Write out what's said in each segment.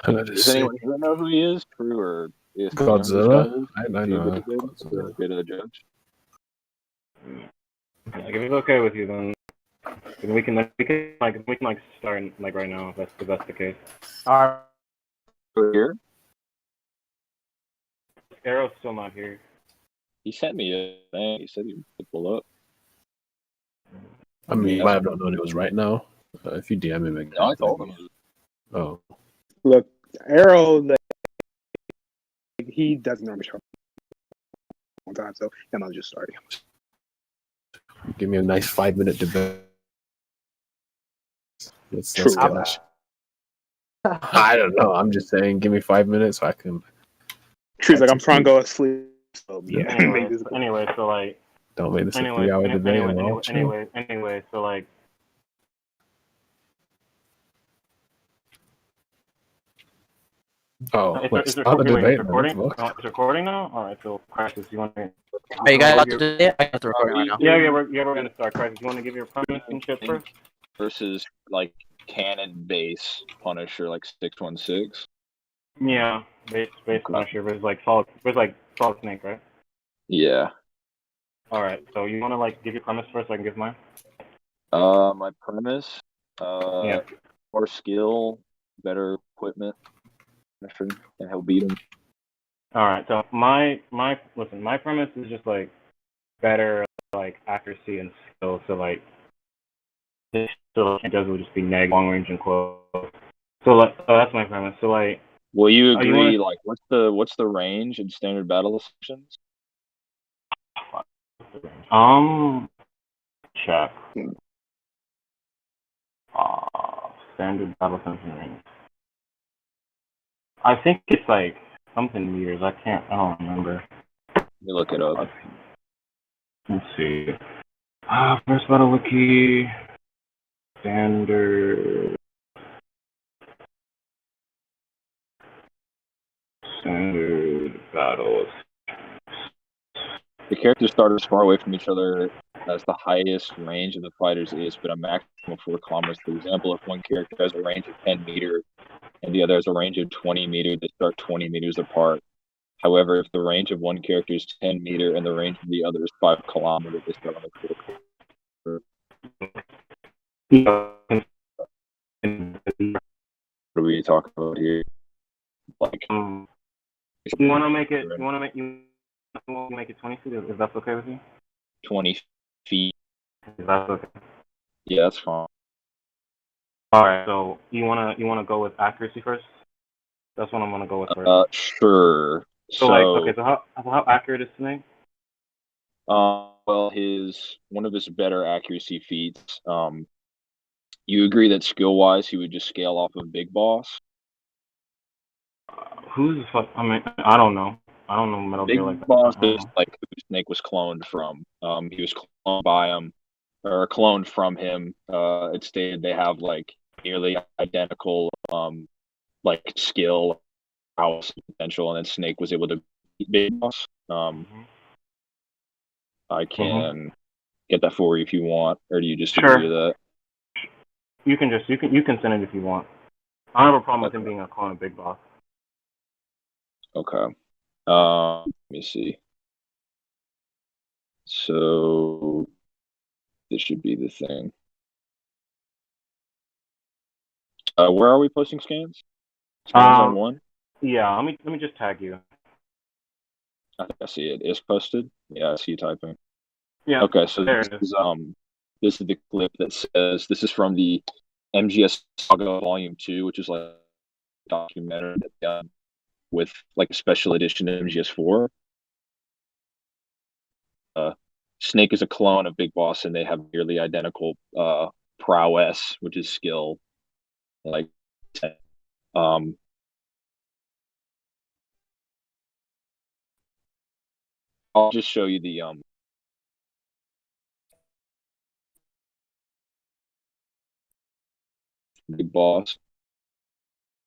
Does anyone here know who he is? True or you know who this guy Godzilla. is? I He a good know good, Godzilla. good judge. Like, if it's okay with you, then we can start like right now. If that's the case. All Here, Arrow's still not here. he sent me a thing. He said he would pull up. I mean, Yeah. might have not known it was right now. If you DM him again. No, I told him. Oh, look, Arrow, he doesn't normally show up on time, so I'm not just starting. give me a nice 5-minute debate. Let's True. get that shit. I don't know. I'm just saying, give me 5 minutes so I can. True's like, I'm trying to go to sleep. So, yeah. Anyway, so like. Don't make this a Anyway, 3-hour debate. anyway, so like. Oh, It's, wait, it's, start the debate. recording? It's recording now? Alright, so Crisis, you want to... Are you guys about to do it? I got the recording right now. Yeah, we're going to start. Crisis, you want to give your premise and shit first? Versus like canon base Punisher like 616. Yeah, base Punisher versus like Solid Snake, right? Yeah. Alright, so you want to like give your premise first so I can give mine? My premise. Yeah. More skill, better equipment, and he'll beat him. Alright, so my premise is just like better like accuracy and skill. So like this it does will just be neg long range and close. So like that's my premise. So like will you agree like what's the range in standard battle sections? Check. Standard battle section range. I think it's like something meters. I don't remember. You look it up. Let's see. First battle wiki. Standard battles. The characters start as far away from each other as the highest range of the fighters is, but a maximum of 4 kilometers. For example, if one character has a range of 10 meters and the other has a range of 20 meters, they start 20 meters apart. However, if the range of one character is 10 meters and the range of the other is 5 kilometers, they start on the 4 What are we talking about here? Like, you want to make it 20 feet? If that's okay with you? 20 feet. If that's okay. Yeah, that's fine. All right. So you wanna go with accuracy first? That's what I'm gonna go with first. Sure. So how accurate is Snake? Well, one of his better accuracy feats. You agree that skill-wise, he would just scale off of Big Boss? Who's the fuck? I mean, I don't know. I don't know Metal Gear like that. Big Boss is like who Snake was cloned from. He was cloned by him, or cloned from him. It stated they have like nearly identical, like skill, house potential, and then Snake was able to beat Big Boss. I can get that for you if you want, or do you just agree to that? You can send it if you want. I don't have a problem with him being a clone of Big Boss. Okay. Let me see. So this should be the thing. Where are we posting scans? Scans on one? Yeah, let me just tag you. I think I see it. It's posted. Yeah, I see you typing. Yeah. Okay, so this is the clip that says this is from the MGS Saga Volume 2, which is like a documentary done with like a special edition of MGS4. Snake is a clone of Big Boss, and they have nearly identical prowess, which is skill. Like, I'll just show you the Big Boss.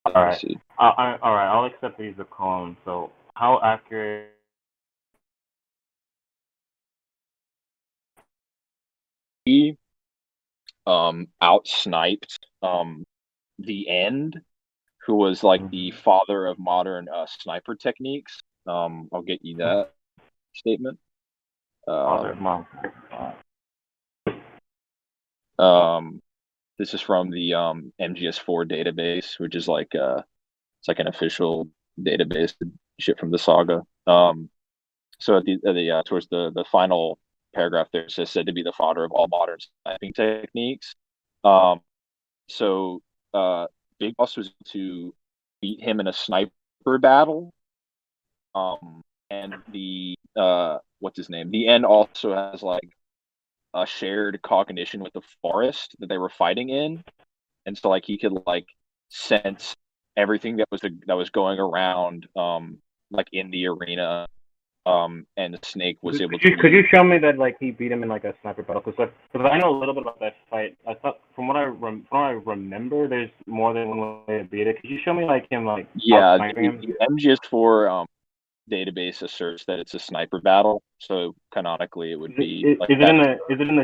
All right. All right. I'll accept that he's a clone. So how accurate? He out sniped the end who was like the father of modern sniper techniques. I'll get you that statement. Father of mom. This is from the MGS4 database, which is like it's like an official database shit from the saga. So at the towards the final paragraph there, it says said to be the father of all modern sniping techniques. So Big Boss was to beat him in a sniper battle. And the what's his name? The end also has like a shared cognition with the forest that they were fighting in, and so like he could like sense everything that was going around like in the arena. And Snake was able to. Could you show me that like he beat him in like a sniper battle? Because I know a little bit about that fight. I thought from what I remember, there's more than one way to beat it. Could you show me like him like sniping him? The MGS4 database asserts that it's a sniper battle, so canonically it would be. Is it in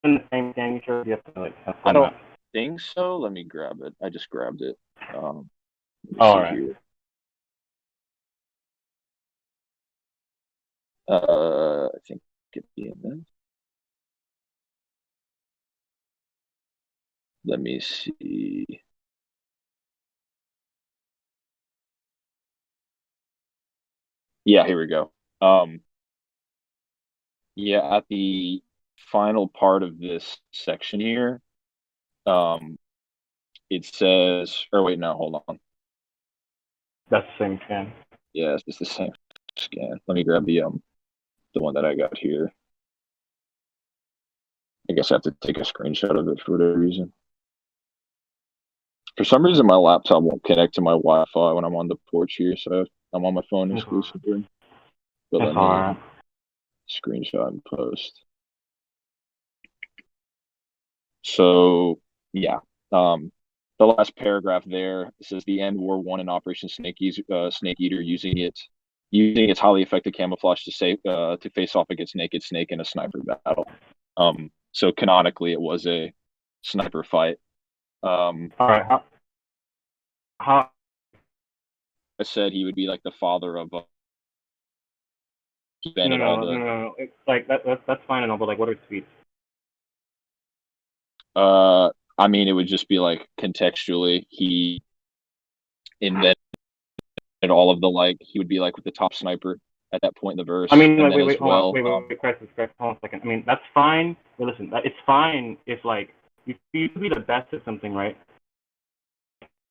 the same game you showed? You have to like. I don't think so. Let me grab it. I just grabbed it. All right. Here. I think it be in there. Let me see. Yeah, here we go. Yeah, at the final part of this section here, it says, or wait, no, hold on. That's the same scan. Yeah, it's the same scan. Let me grab the one that I got here. I guess I have to take a screenshot of it for whatever reason. For some reason, my laptop won't connect to my Wi-Fi when I'm on the porch here, so I'm on my phone exclusively. But let me screenshot and post. So yeah, the last paragraph there says the end War 1 in Operation Snake Eater using its highly effective camouflage to face off against Naked Snake in a sniper battle. So canonically, it was a sniper fight. All right. How? I said he would be like the father of. No. Like that's fine and all, but like, what are its feats? I mean, it would just be like contextually, he invented all of the like. He would be like with the top sniper at that point in the verse. I mean, like, wait, hold on, Crisis, hold on a second. I mean, that's fine. But listen, it's fine if like you could be the best at something, right?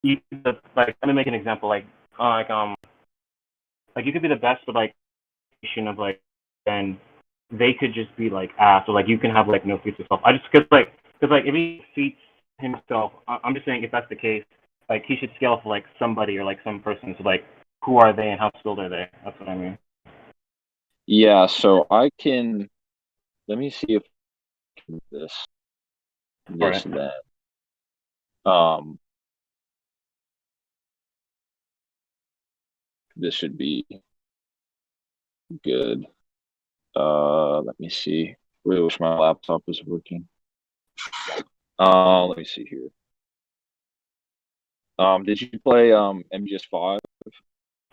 Like, let me make an example. Like you could be the best, but like, of like, then they could just be like ass, or like you can have like no feats yourself. I just because if he feats himself, I'm just saying if that's the case, like he should scale for like somebody or like some person. So like, who are they and how skilled are they? That's what I mean. Yeah, so I can. Let me see if this right. then. This should be good. Let me see. Really wish my laptop was working. Let me see here. Did you play MGS5?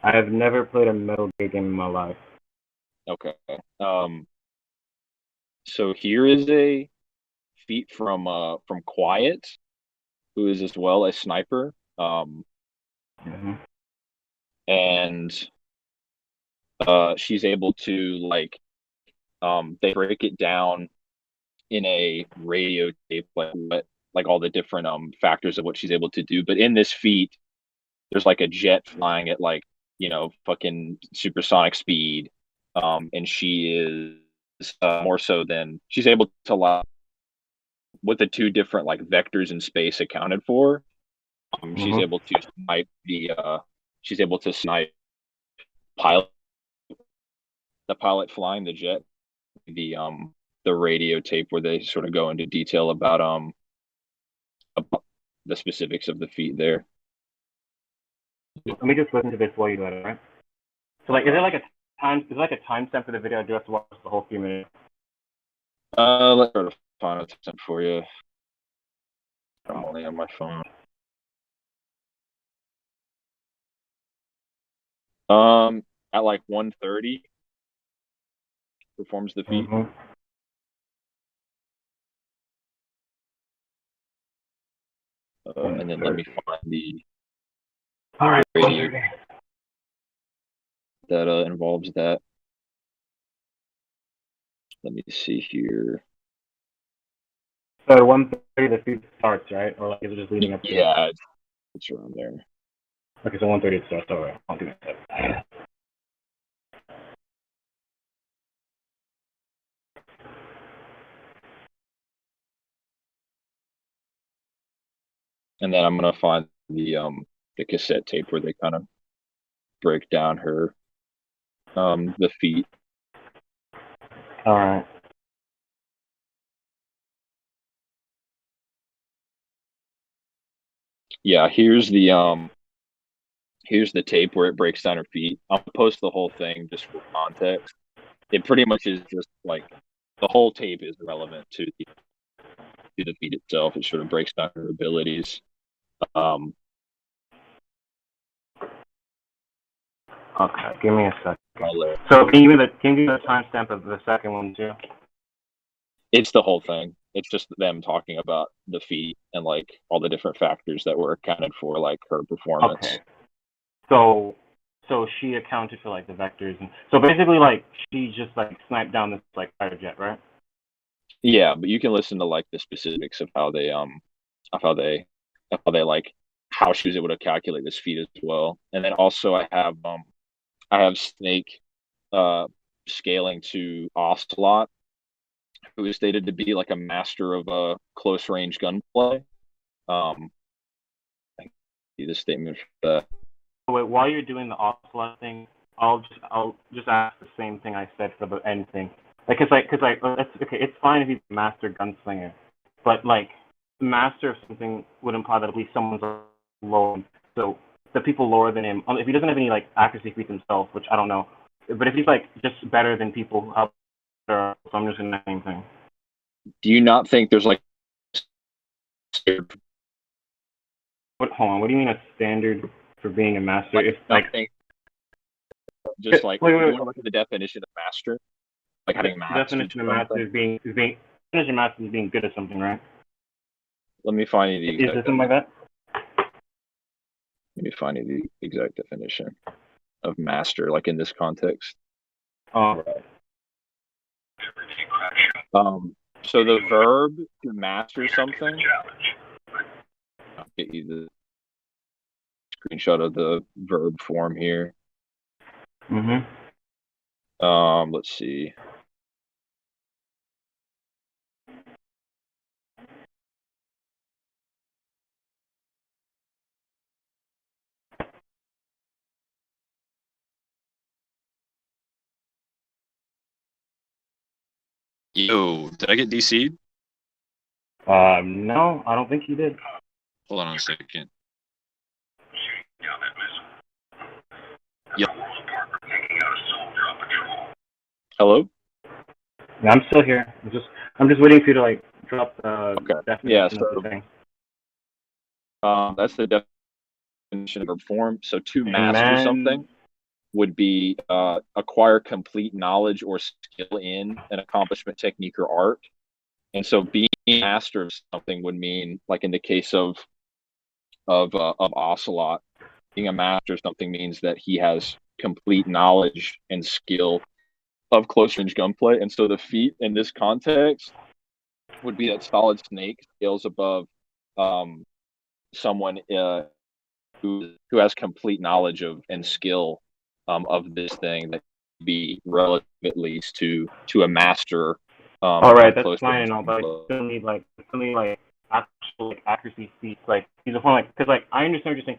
I have never played a Metal Gear game in my life. Okay. So here is a feat from Quiet, who is as well a sniper. And she's able to like they break it down in a radio tape like all the different factors of what she's able to do. But in this feat, there's like a jet flying at like, fucking supersonic speed. And she is more so than she's able to like with the two different like vectors in space accounted for. She's able to snipe she's able to snipe the pilot flying the jet, the radio tape where they sort of go into detail about the specifics of the feat there. Let me just listen to this while you do it, right? So like, is there like a timestamp for the video? I do have to watch the whole few minutes. Let's try to find a timestamp for you. I'm only on my phone. At like 130, performs the feat. Mhm. And then let me find the All right. radio that involves that. Let me see here. So at 130 the feat starts, right? Or like is it just leading up to it? Yeah, it's around there. Okay, so 130 it starts. All right. I'll do that. And then I'm gonna find the cassette tape where they kind of break down her the feat. All right. Yeah, here's the tape where it breaks down her feet. I'll post the whole thing just for context. It pretty much is just like the whole tape is relevant to the feat itself. It sort of breaks down her abilities. Okay, give me a second. I'll So can you give me the timestamp of the second one too? It's the whole thing. It's just them talking about the feat and like all the different factors that were accounted for, like her performance. Okay. So she accounted for like the vectors, and so basically like she just like sniped down this like fighter jet, right? Yeah, but you can listen to like the specifics of how they like how she was able to calculate this feat as well. And then also I have Snake scaling to Ocelot, who is stated to be like a master of close range gunplay. I see the statement for that. Wait, while you're doing the Ocelot thing, I'll just ask the same thing I said for the end thing. Like, cause it's okay. It's fine if he's a master gunslinger, but like, master of something would imply that at least someone's lower. So the people lower than him, if he doesn't have any like accuracy feats himself, which I don't know, but if he's like just better than people who have, so I'm just gonna same thing. Do you not think there's like What? Hold on. What do you mean a standard for being a master? like If like something just like wait, you want to look at the definition of master, like having the mastered definition of something? master is being definition of master is being good at something, right? Let me find you the Is exact it something like that? Let me find you the exact definition of master, like in this context. All right. So the verb to master something. I'll get you the screenshot of the verb form here. Mhm. Let's see. Yo, did I get DC'd? No, I don't think he did. Hold on a second. Yep. Hello? Yeah, I'm still here. I'm just waiting for you to like drop the Okay. definition Yeah, of the thing. That's the definition of verb form. So to master something would be acquire complete knowledge or skill in an accomplishment, technique, or art. And so being a master of something would mean, like in the case of Ocelot, being a master of something means that he has complete knowledge and skill of close range gunplay. And so the feat in this context would be that Solid Snake scales above someone who has complete knowledge of and skill of this thing that be relative at least to a master. All right, that's fine and all, but I still need actual like accuracy feats. Like he's a point like because like I understand what you're saying.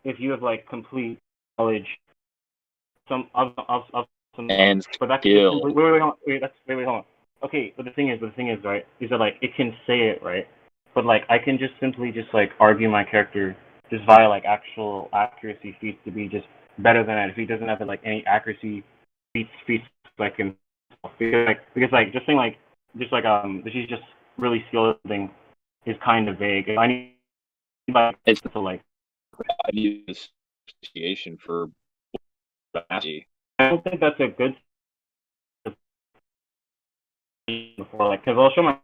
If you have like complete knowledge, some of some and but that's skill. Wait, hold on. Okay, but the thing is right, is that like it can say it right, but like I can just simply just like argue my character just via like actual accuracy feats to be just better than that if he doesn't have like any accuracy feats like him. Because just saying that she's just really skilled thing is kind of vague. I need like It's to like I use association for mastery. I don't think that's a good before, like, because I'll show my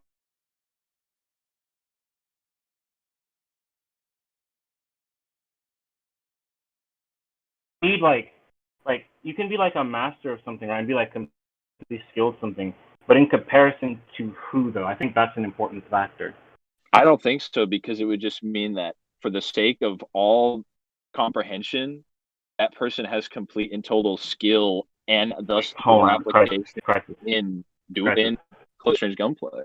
need like you can be like a master of something, right? And be like completely skilled something, but in comparison to who though? I think that's an important factor. I don't think so, because it would just mean that for the sake of all comprehension, that person has complete and total skill and thus Hold more on, application crisis. in close range gunplay.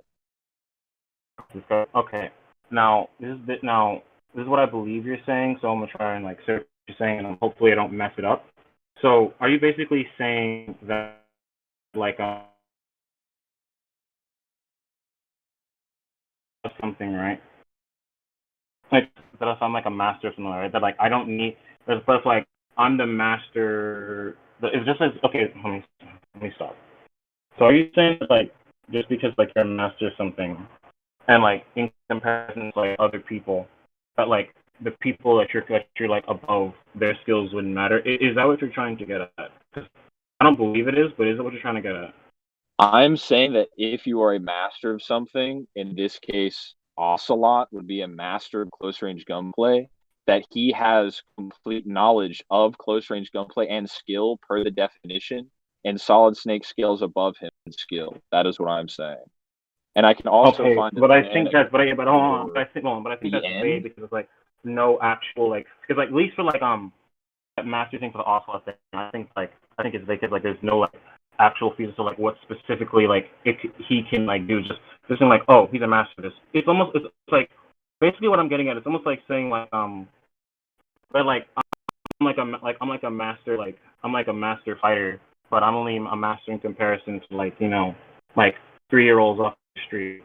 Okay, now this is what I believe you're saying. So I'm gonna try and like search what you're saying, and hopefully I don't mess it up. So are you basically saying that like something, right? Like that I'm like a master or something, right? That like I don't need. That's like I'm the master. It's just as okay. Let me stop. So are you saying that, like, just because like you're a master of something, and like in comparison to like other people, that like the people that you're like above, their skills wouldn't matter? Is that what you're trying to get at? 'Cause I don't believe it is, but is that what you're trying to get at? I'm saying that if you are a master of something, in this case, Ocelot would be a master of close range gunplay, that he has complete knowledge of close range gunplay and skill per the definition, and Solid Snake scales above him in skill. That is what I'm saying. And I can also Okay, find but I think that's but hold on, for I think the that's vague end. because it's like no actual like because like at least for like that master thing for the Ocelot thing, I think it's vague because like there's no like actual features of like what specifically like he can like do. Just saying like, oh, he's a master of this. It's like basically what I'm getting at. It's almost like saying like but like I'm like a master, like I'm like a master fighter, but I'm only a master in comparison to like like 3-year-olds off the street.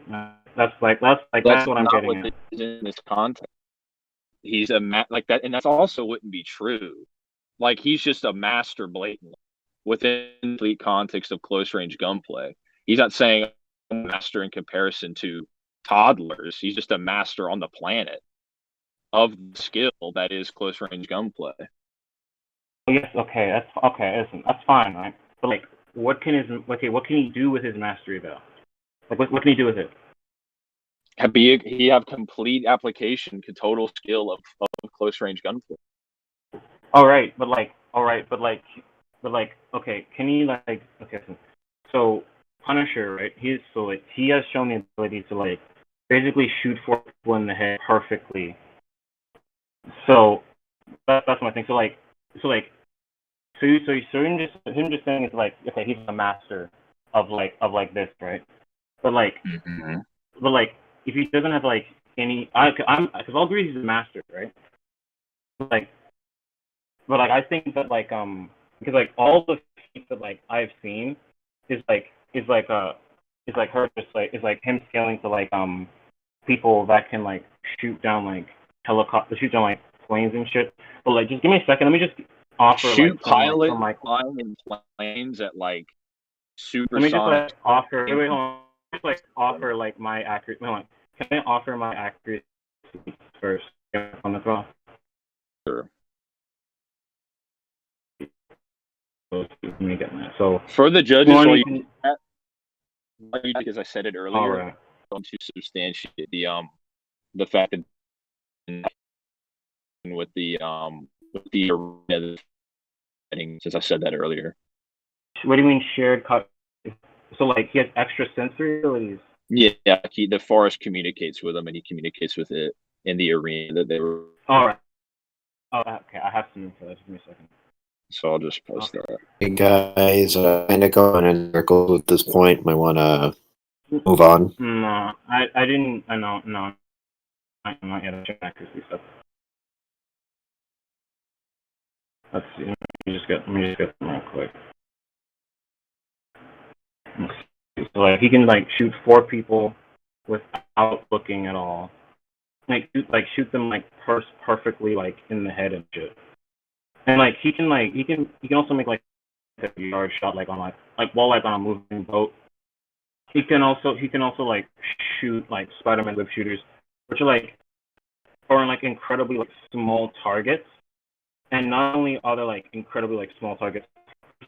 That's what I'm getting at. In this context, he's a like that, and that's also wouldn't be true. Like he's just a master blatantly within the complete context of close range gunplay. He's not saying a master in comparison to toddlers. He's just a master on the planet of the skill that is close range gunplay. Yes, okay, that's okay. Listen, that's fine, right? But like, what can he do with his mastery though? Like, what can he do with it? He have complete application, total skill of close range gunplay. All right, but okay, can he like okay? So Punisher, right? He has shown the ability to like basically shoot 4 people in the head perfectly. So that's my thing. So him just saying it's like okay, he's a master of this, right? But like if he doesn't have like any, because I'll agree he's a master, right? Like, but like I think that like because like all the feats that like I've seen is like her just like is like him scaling to like people that can like shoot down like planes and shit. But like just give me a second, let me just offer shoot pilot flying in planes at like super. Let me just like offer. Wait, hold on. Just like offer like my accuracy. Hold on. Can I offer my accuracy first on the phone? Sure. Let me get that. So for the judges, because I said it earlier, right. to substantiate the fact that with the arena, since I said that earlier. What do you mean shared cut? So like he has extra sensory abilities. Yeah, the forest communicates with him, and he communicates with it in the arena that they were. All right. Oh, okay. I have some info. Just give me a second. So I'll just post that. Hey guys, kind of going in circles at this point. Might want to move on. No, I didn't. I know. No, I'm not yet check accuracy stuff. Let's see. Let me just get them real quick. So like he can like shoot 4 people without looking at all. Like shoot them like perfectly like in the head and shit. And like he can also make like a yard shot like on while like on a moving boat. He can also like shoot like Spider-Man whip shooters, which are like incredibly like small targets. and not only are they like incredibly like small targets,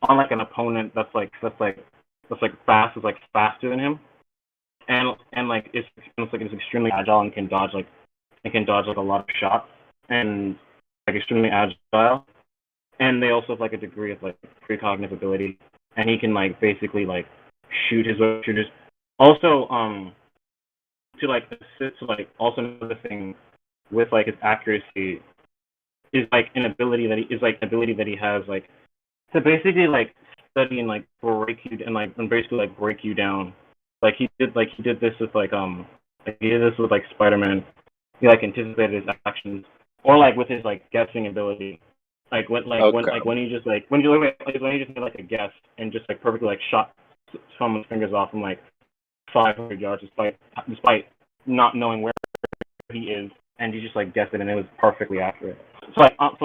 on like an opponent that's fast is like faster than him, and like it's extremely agile and can dodge like a lot of shots and like extremely agile, and they also have like a degree of like precognitive ability, and he can like basically like shoot his shooters. Also, to like assist, to like also another thing with like his accuracy is like an ability that he has like to basically like study and like break you and basically like break you down. Like he did this with like Spider-Man. He like anticipated his actions, or like with his like guessing ability. Like when he just made like a guess and just like perfectly like shot someone's fingers off from like 500 yards despite not knowing where he is, and he just like guessed it and it was perfectly accurate. So I'm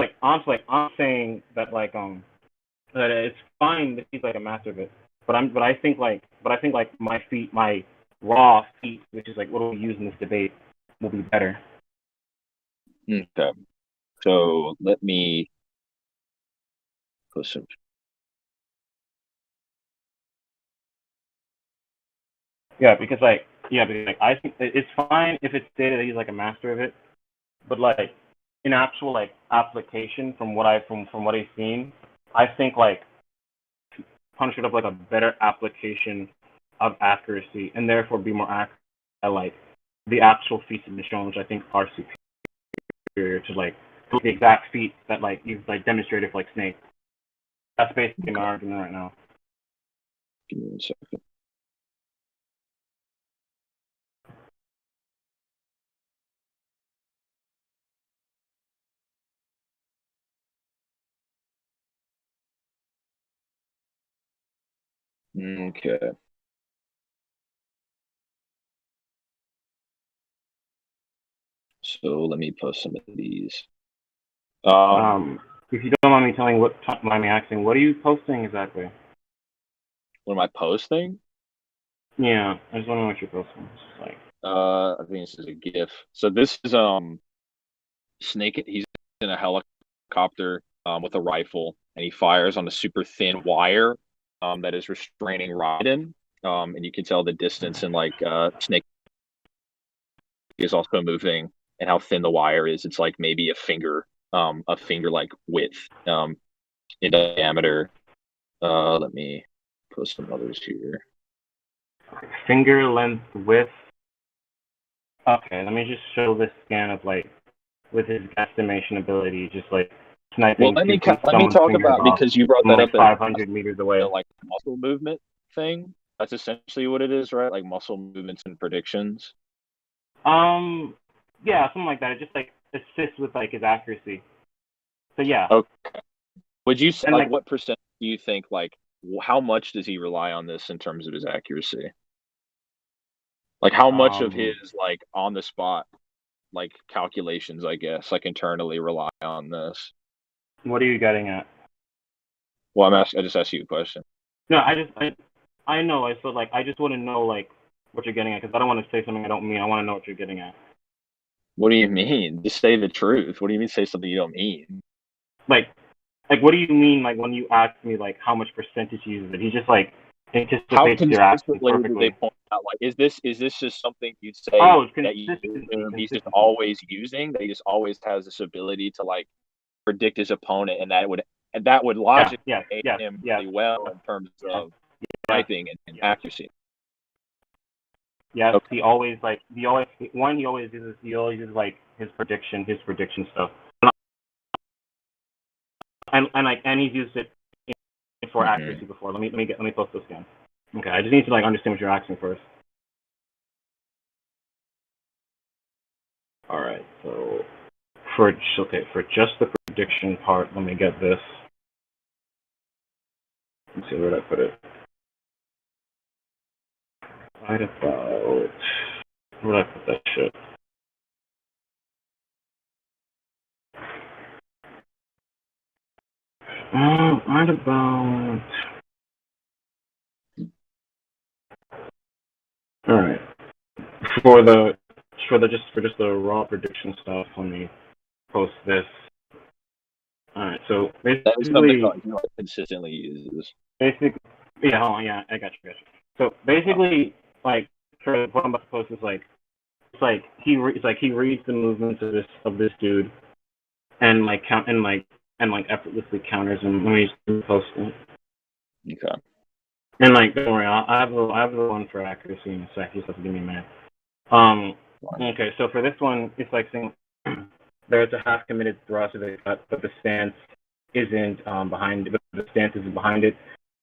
saying that like that it's fine that he's like a master of it, but I think my raw feat, which is like what we use in this debate, will be better. Okay. So let me put some. Because I think it's fine if it's stated that he's like a master of it, but like in actual like application from what I've seen, I think like Punisher would have like a better application of accuracy and therefore be more accurate at like the actual feats of shown, which I think are superior to like the exact feat that like you've like demonstrated for like Snake. That's basically my argument right now. Give me a second. Okay. So let me post some of these. If you don't mind me asking, what are you posting exactly? What am I posting? Yeah, I just want to know what you're posting. It's like, I think this is a GIF. So this is Snake. He's in a helicopter with a rifle, and he fires on a super thin wire that is restraining Raiden. And you can tell the distance, and like Snake is also moving, and how thin the wire is. It's like maybe a finger like width in diameter. Let me post some others here. finger length width. Okay, let me just show this scan of like with his guesstimation ability, just like sniping. Well, let me talk about, because you brought that like up 500 meters away. Like muscle movement thing. That's essentially what it is, right? Like muscle movements and predictions. Yeah, something like that. It just like assists with like his accuracy. So yeah. Okay. Would you say like what percent do you think, like how much does he rely on this in terms of his accuracy? Like how much of his like on the spot like calculations, I guess, like internally rely on this? What are you getting at? Well, I just asked you a question. No, I know. I feel like I just want to know like what you're getting at, because I don't want to say something I don't mean. I want to know what you're getting at. What do you mean? Just say the truth. What do you mean say something you don't mean? Like what do you mean like when you ask me like how much percentage he uses it? He just like anticipates your actions perfectly. They point out, like, is this just something you'd say that he's just always using? That he just always has this ability to like predict his opponent, and that would logically aid him really well in terms of sniping and accuracy. Yes, okay. He always uses like his prediction stuff, and he's used it for accuracy before. Let me post this again. Okay, I just need to like understand what you're asking first. All right, so for just the prediction part, let me get this. Let's see where did I put it. Right about where did I put that shit? Right about. All right. For just the raw prediction stuff, let me post this. All right. So That is something basically, that consistently uses. yeah, hold on, yeah, I got you. So basically, like, for what I'm about to post is like, it's like he reads the movements of this dude, and like effortlessly counters him when he's posting. Okay. And like, don't worry, I have the one for accuracy in a sec. You just have to give me a minute. Okay, so for this one, it's like saying there's a half committed thrust of it, but the stance isn't behind it. But the stance isn't behind it.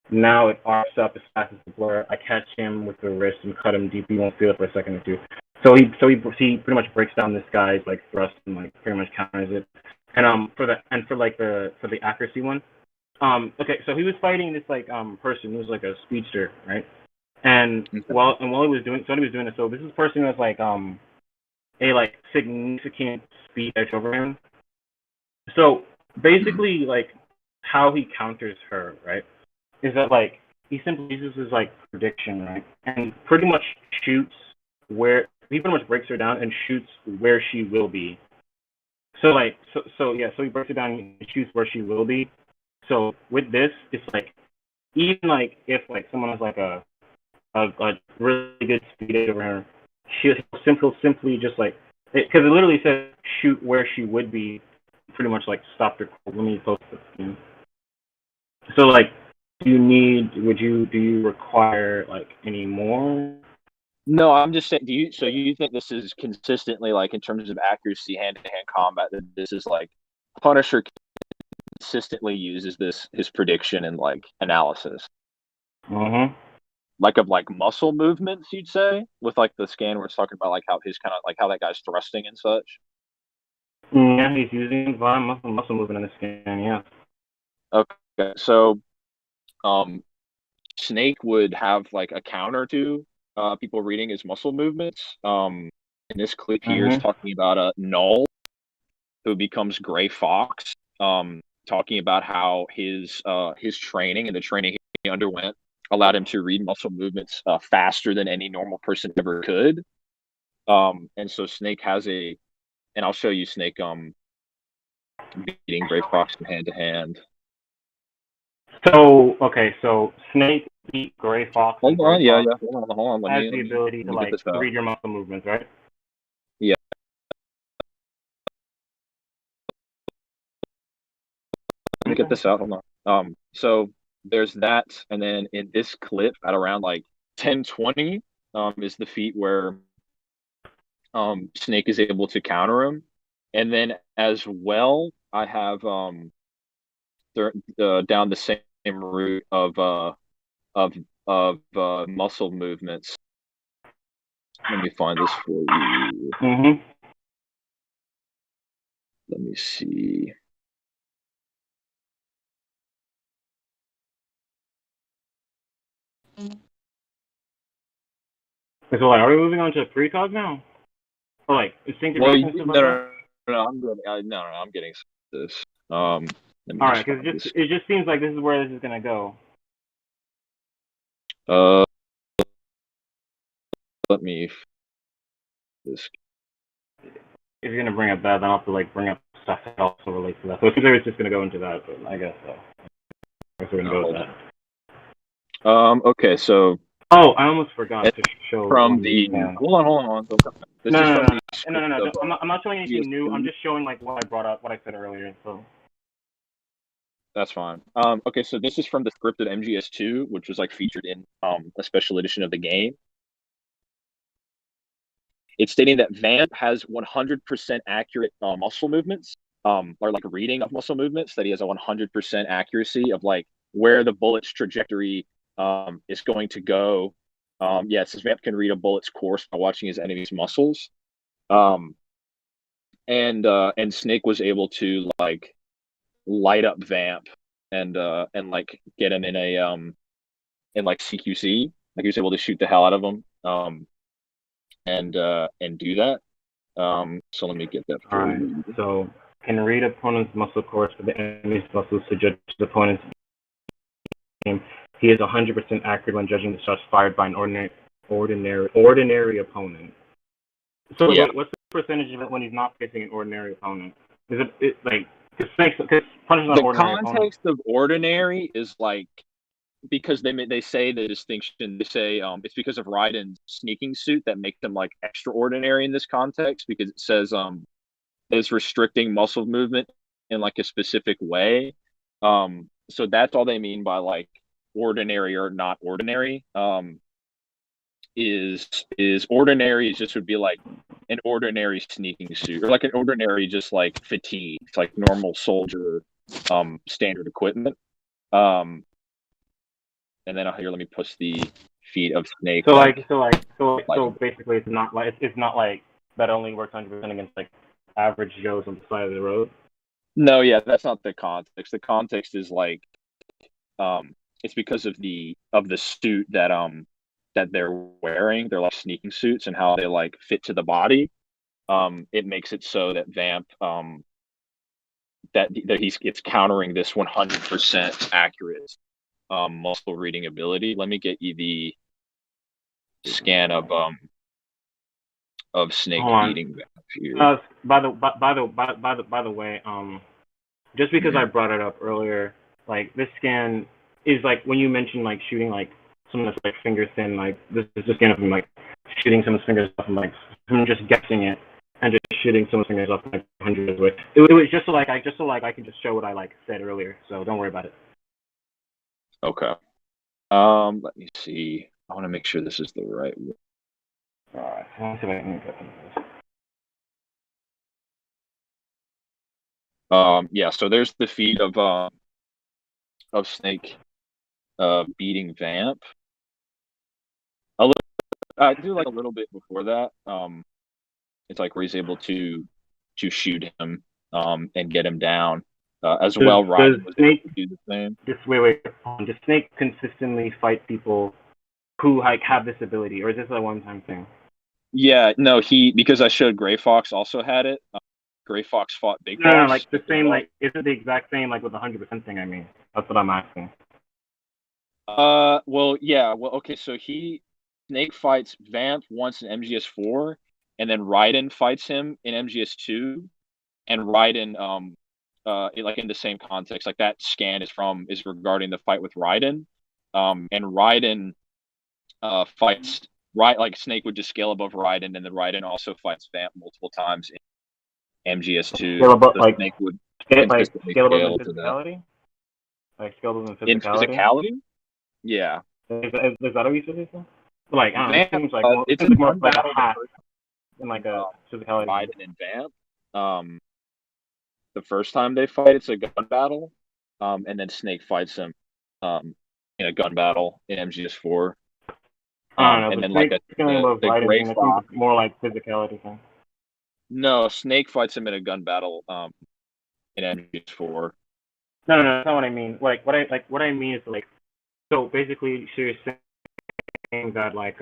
Now it arcs up as fast as the blur. I catch him with the wrist and cut him deep. He won't feel it for a second or two. So he pretty much breaks down this guy's like thrust and like pretty much counters it. And for the accuracy one, okay, so he was fighting this like person who was like a speedster, right? And while he was doing this, so this is a person who has like a like significant speed edge over him. So basically, like how he counters her, right, is that like he simply uses his like prediction, right, and pretty much shoots where he pretty much breaks her down and shoots where she will be. So like so he breaks her down and shoots where she will be. So with this, it's like even like if like someone has like a really good speed over her, she'll simply just like because it literally says shoot where she would be, pretty much like stop her. Let me post this again. So like, do you require like any more? No, I'm just saying. So you think this is consistently like in terms of accuracy, hand-to-hand combat? That this is like Punisher consistently uses his prediction and like analysis. Mm-hmm. Like of like muscle movements, you'd say, with like the scan where it's talking about like how his kind of like how that guy's thrusting and such. Yeah, he's using muscle movement in the scan. Yeah. Okay, so Snake would have like a counter to people reading his muscle movements. In this clip here is talking about Null, who becomes Gray Fox. Talking about how his training and the training he underwent allowed him to read muscle movements faster than any normal person ever could. And so Snake has and I'll show you Snake beating Gray Fox from hand to hand. So okay, so Snake beat Gray Fox. Hold on, yeah. Hold on. Has the ability to like read your muscle movements, right? Yeah. Let me get this out. Hold on. So there's that, and then in this clip at around like 10:20, is the feat where Snake is able to counter him, and then as well, I have down the same route of muscle movements. Let me find this for you. Mm-hmm. Let me see. So like, are we moving on to precog now? Or like instinctive reaction? No, I'm good. No, I'm getting this. All right, because it just seems like this is where this is gonna go. Let me. This. If you're gonna bring up that, then I'll have to like bring up stuff that also relates to that. So it seems like it's just gonna go into that, but I guess so. I guess we're gonna go with that. Okay, so. Oh, I almost forgot to show. From the. Hold on. No. I'm not showing anything new. I'm just showing like what I brought up, what I said earlier. So. That's fine. Okay, so this is from the scripted MGS2, which was like featured in a special edition of the game. It's stating that Vamp has 100% accurate muscle movements, or like reading of muscle movements. That he has a 100% accuracy of like where the bullet's trajectory is going to go. Yeah, it says Vamp can read a bullet's course by watching his enemy's muscles. And Snake was able to like light up Vamp and like get him in in like CQC. Like he was able to shoot the hell out of him. And do that. So let me get that for you. So can read opponent's muscle course for the enemy's muscles to judge the opponent's game. He is 100% accurate when judging the shots fired by an ordinary opponent. So yeah. What's the percentage of it when he's not facing an ordinary opponent? Is it like Because Punisher's not The ordinary opponent. context of ordinary is like because they say the distinction. They say it's because of Raiden's sneaking suit that makes him like extraordinary in this context because it says is restricting muscle movement in like a specific way. So that's all they mean by like ordinary or not ordinary. Is ordinary just would be like an ordinary sneaking suit or like an ordinary just like fatigue. It's like normal soldier standard equipment. And then here let me push the feet of Snake. So basically it's not like that only works 100% against like average Joes on the side of the road. No, yeah, that's not the context. The context is like it's because of the suit that they're wearing. They're like sneaking suits and how they like fit to the body. It makes it so that Vamp that it's countering this 100% accurate muscle reading ability. Let me get you the scan of Snake beating Vamp here. By the way, just because I brought it up earlier, like this scan is like when you mentioned like shooting like someone that's like finger thin, like this is just scan of him like shooting someone's fingers off and like him just guessing it and just shooting someone's fingers off like 100 ways. It was just so like I can just show what I like said earlier, so don't worry about it. Okay. Let me see. I want to make sure this is the right one. Alright, let me see if I can get this. Yeah, so there's the feed of Snake beating Vamp. I do like a little bit before that. It's like where he's able to shoot him and get him down. As well, Raiden was able to do the same. Does Snake consistently fight people who like have this ability, or is this a one-time thing? Yeah, no, because I showed Gray Fox also had it. Gray Fox fought Big Boss. No, like the same, like is it the exact same like with the 100% thing? I mean, that's what I'm asking. Well, yeah, well, okay, so Snake fights Vamp once in MGS4, and then Raiden fights him in MGS2, and Raiden like in the same context, like that scan is regarding the fight with Raiden, and Raiden fights like Snake would just scale above Raiden, and then Raiden also fights Vamp multiple times in MGS2. Scale above, so like Snake would consistently scale above in to physicality. Like scale above in physicality. Yeah. Is that what you said? Like, I don't know, it seems like it's more like a hat than like a physicality. Raiden and Vamp. The first time they fight, it's a gun battle, and then Snake fights him in a gun battle in MGS4. I don't know, and then Snake like the Gray Fox, more like physicality thing. No, Snake fights him in a gun battle in MGS4. No, that's not what I mean. What I mean is like, so basically, so you're saying that like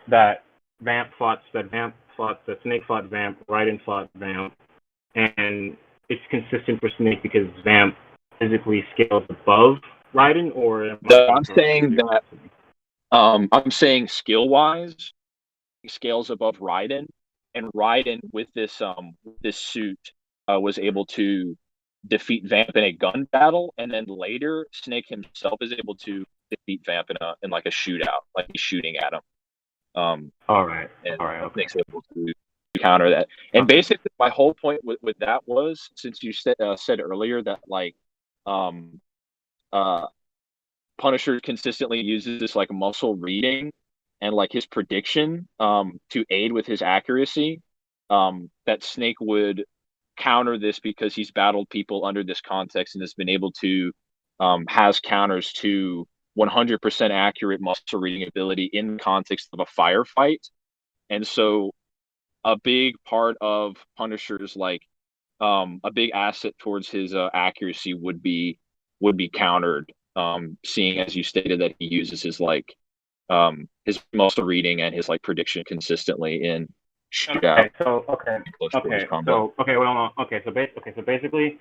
that Snake fought Vamp, Raiden fought Vamp, and it's consistent for Snake because Vamp physically scales above Raiden, or no, I'm saying that I'm saying skill wise, he scales above Raiden, and Raiden with this suit was able to defeat Vamp in a gun battle, and then later Snake himself is able to defeat Vamp in like a shootout, like he's shooting at him. All right. Snake's able to counter that. And basically, my whole point with that was, since you said earlier that like Punisher consistently uses this like muscle reading and like his prediction to aid with his accuracy, that Snake would counter this because he's battled people under this context and has been able to has counters to 100% accurate muscle reading ability in the context of a firefight. And so a big part of Punisher's like a big asset towards his accuracy would be countered, seeing as you stated that he uses his like his muscle reading and his like prediction consistently in shootout. Basically,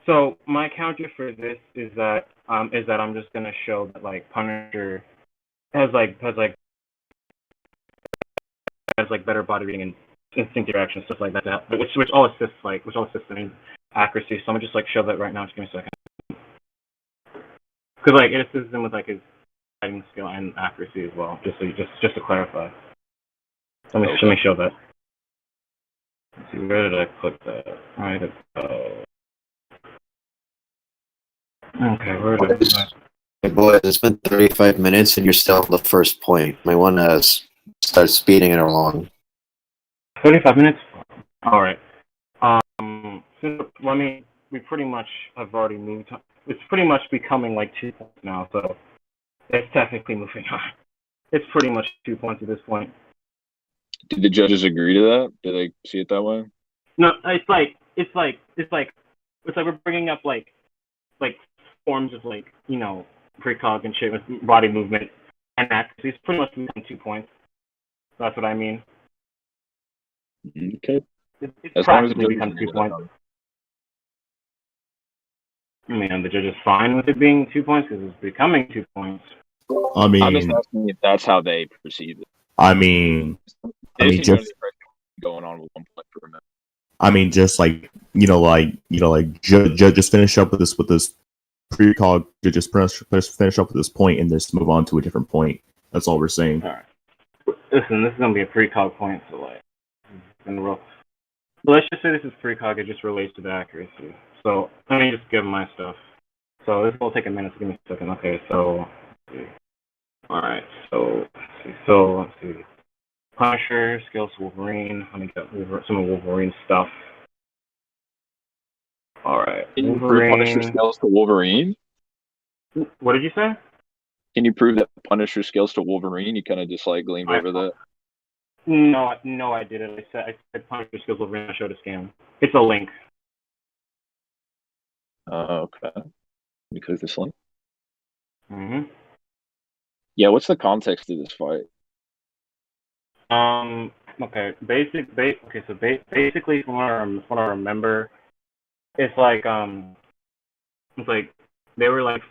so my counter for this is that I'm just gonna show that like Punisher has better body reading and instinct reaction, stuff like that, which all assists accuracy, so I'm gonna just like shove that right now. Just give me a second. Because like it assists him with like his fighting skill and accuracy as well. Just to clarify. Let me show that. Let's see, where did I put that? Right. Okay, where did I put that? Hey boys, it's been 35 minutes and you're still on the first point. Might want to start speeding it along. 35 minutes. All right. We pretty much have already moved. It's pretty much becoming like 2 points now, so it's technically moving on. It's pretty much 2 points at this point. Did the judges agree to that? Did they see it that way? No, it's like we're bringing up like forms of like, you know, precog and shit with body movement and accuracy. It's pretty much become 2 points. That's what I mean. Okay. It's practically become 2 points. I mean, the judge is fine with it being 2 points because it's becoming 2 points. I mean, I'm just asking if that's how they perceive it. I mean, just going on with 1 point per minute. I mean, just like just finish up with this precog. Just finish up with this point and just move on to a different point. That's all we're saying. All right. Listen, this is gonna be a precog point, so like, in the row. So let's just say this is precog. It just relates to the accuracy. So let me just give my stuff. So this will take a minute. So give me a second. Okay. So let's see. All right. So let's see. Punisher, skills to Wolverine. Let me get some of Wolverine's stuff. All right. Can you prove Punisher skills to Wolverine? What did you say? Can you prove that Punisher skills to Wolverine? You kind of just like gleamed over that. No, I didn't. I said Punisher skills Wolverine. I showed a scan. It's a link. Okay. Let me click this link. Mhm. Yeah. What's the context of this fight? Okay. So basically, from what I remember, it's like they were like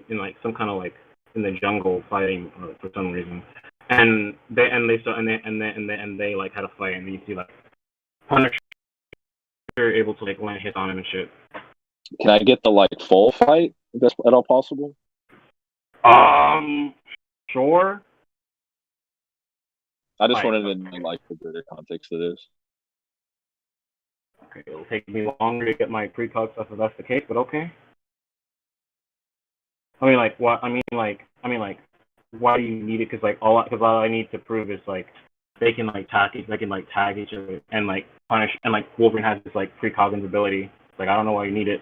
in like some kind of like in the jungle fighting for some reason, and they like had a fight, and then you see like Punisher able to like land hits on him and shit. Can I get the like full fight? If that's at all possible. Sure. I just wanted to know like the greater context of this. Okay, it'll take me longer to get my precog stuff if that's the case, but okay. I mean, like, what? I mean, like, why do you need it? Because all I need to prove is like they can tag each other and like punish, and like Wolverine has this like precog ability. Like, I don't know why you need it.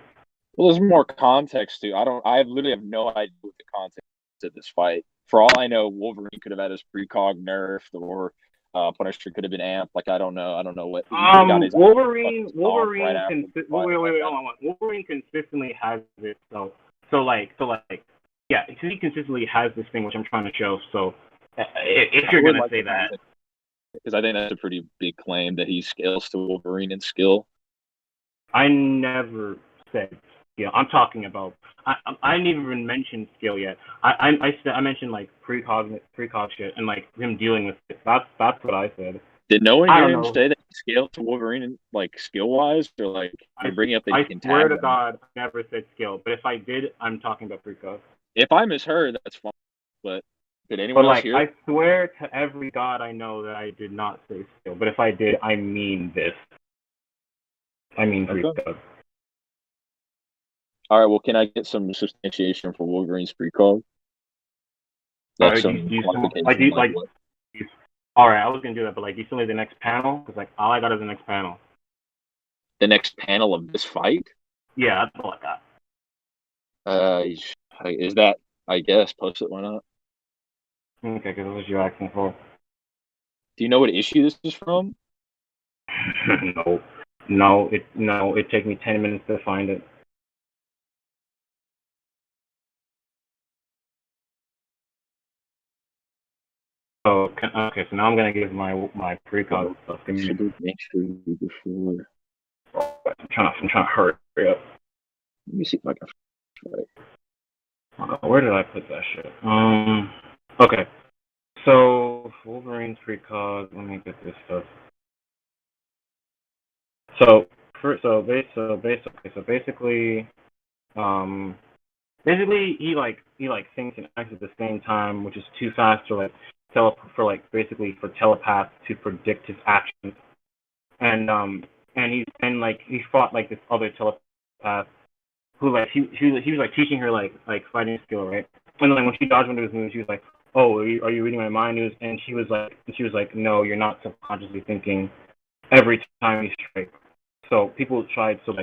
Well, there's more context to. I literally have no idea what the context of this fight. For all I know, Wolverine could have had his precog nerfed, or Punisher could have been amped. Like I don't know what. Wolverine consistently has it. So yeah, he consistently has this thing which I'm trying to show. So if you're gonna say that, because I think that's a pretty big claim that he scales to Wolverine in skill. I never said. Yeah, I'm talking about. I didn't even mention skill yet. I mentioned like precog shit and like him dealing with it. That's what I said. Did no one hear him say that he scaled to Wolverine like skill wise, or like you're bringing up that I you can tag swear to them? God, I never said skill. But if I did, I'm talking about precog. If I misheard, that's fine. But did anyone else hear? I swear to every god I know that I did not say skill. But if I did, I mean this. I mean precog. All right, well, can I get some substantiation for Wolverine's precog? All right, I was gonna do that, but like, you still need the next panel because like all I got is the next panel. The next panel of this fight? Yeah, that's all I got. Is that? I guess post it. Why not? Okay, because that's what you're asking for. Do you know what issue this is from? No. It took me 10 minutes to find it. Oh, okay, so now I'm gonna give my precog stuff. Give me. Make sure before. I'm trying to hurry up. Let me see if I can find it. Where did I put that shit? Okay. So Wolverine's precog. Let me get this stuff. So basically, basically he thinks and acts at the same time, which is too fast for for telepaths to predict his actions. And he fought like this other telepath who he was like teaching her like fighting skill, right? And then when she dodged one of his moves, she was like, "Oh, are you reading my mind?" And she was like, "No, you're not subconsciously thinking every time you strike." So people tried so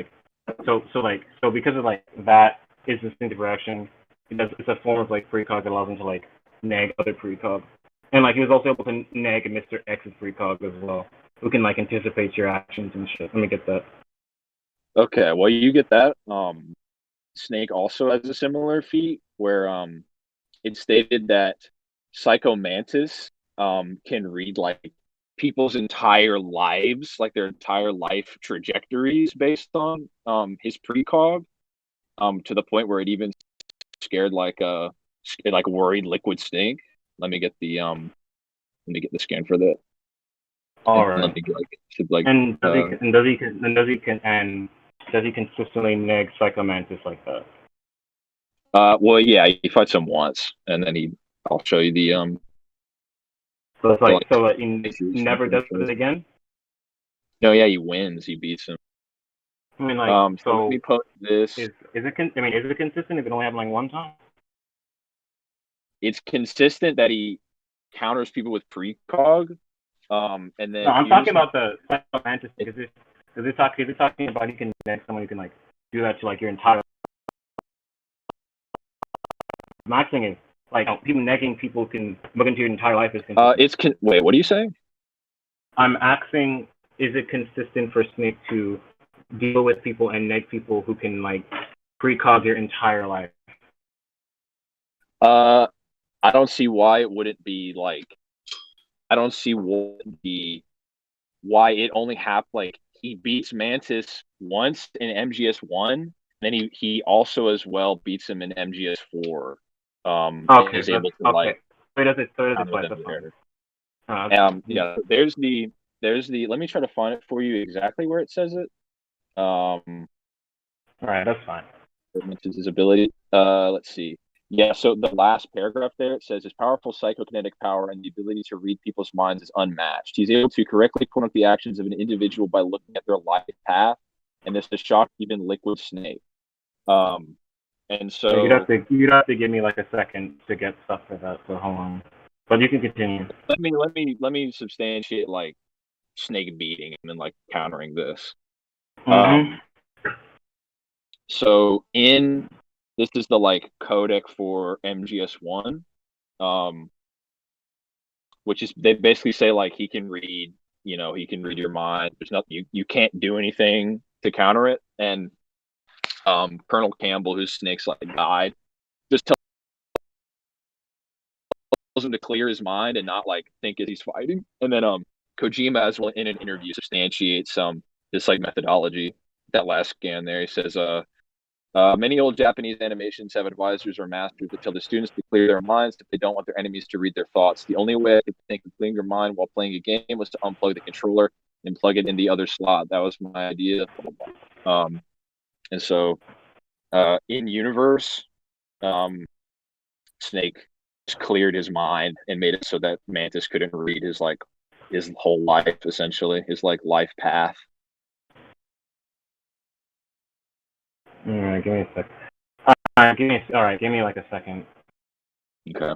because of like that is instinctive reaction. It's a form of like precog that allows him to like nag other precog, and like he was also able to nag Mr. X's precog as well, who can like anticipate your actions and shit. Let me get that. Okay, well you get that. Snake also has a similar feat where it stated that Psycho Mantis can read like people's entire lives, like their entire life trajectories based on his precog, to the point where it even scared it like worried Liquid Snake. Let me get the scan for that. All right. Let me like And does he consistently neg Psycho Mantis like that? well, yeah, he fights him once, and then I'll show you the So it's like he never does it again. No, yeah, he wins. He beats him. I mean, like, so let me post this. Is it consistent if it only happened like one time? It's consistent that he counters people with precog. And then no, I'm talking about the Psycho Mantis because it's talking about you can neg someone who can like do that to like your entire. Maxing is like people negging people can look into your entire life is consistent. Wait, what are you saying? I'm asking, is it consistent for Snake to deal with people and neg people who can like precog your entire life? I don't see why it wouldn't be like. I don't see why it only happened. Like he beats Mantis once in MGS1, then he also as well beats him in MGS4. Okay, is able to okay. like. So it does it twice. Yeah. There's the. Let me try to find it for you exactly where it says it. All right, that's fine. His ability. Let's see. Yeah, so the last paragraph there, it says his powerful psychokinetic power and the ability to read people's minds is unmatched. He's able to correctly point out the actions of an individual by looking at their life path, and this has shocked even Liquid Snake. And so you'd have to give me like a second to get stuff for that. So hold on, but you can continue. Let me substantiate like Snake beating him and like countering this. Mm-hmm. So this is the like codec for MGS1, which is they basically say like he can read your mind. There's nothing you can't do anything to counter it. And Colonel Campbell, who's Snake's like guide, just tells him to clear his mind and not like think as he's fighting. And then Kojima as well in an interview substantiates this like methodology. That last scan there, he says many old Japanese animations have advisors or masters that tell the students to clear their minds if they don't want their enemies to read their thoughts. The only way I could think of clearing your mind while playing a game was to unplug the controller and plug it in the other slot. That was my idea. And so in universe, Snake just cleared his mind and made it so that Mantis couldn't read his whole life, essentially, his like life path. All right, give me a sec. Give me like a second. Okay.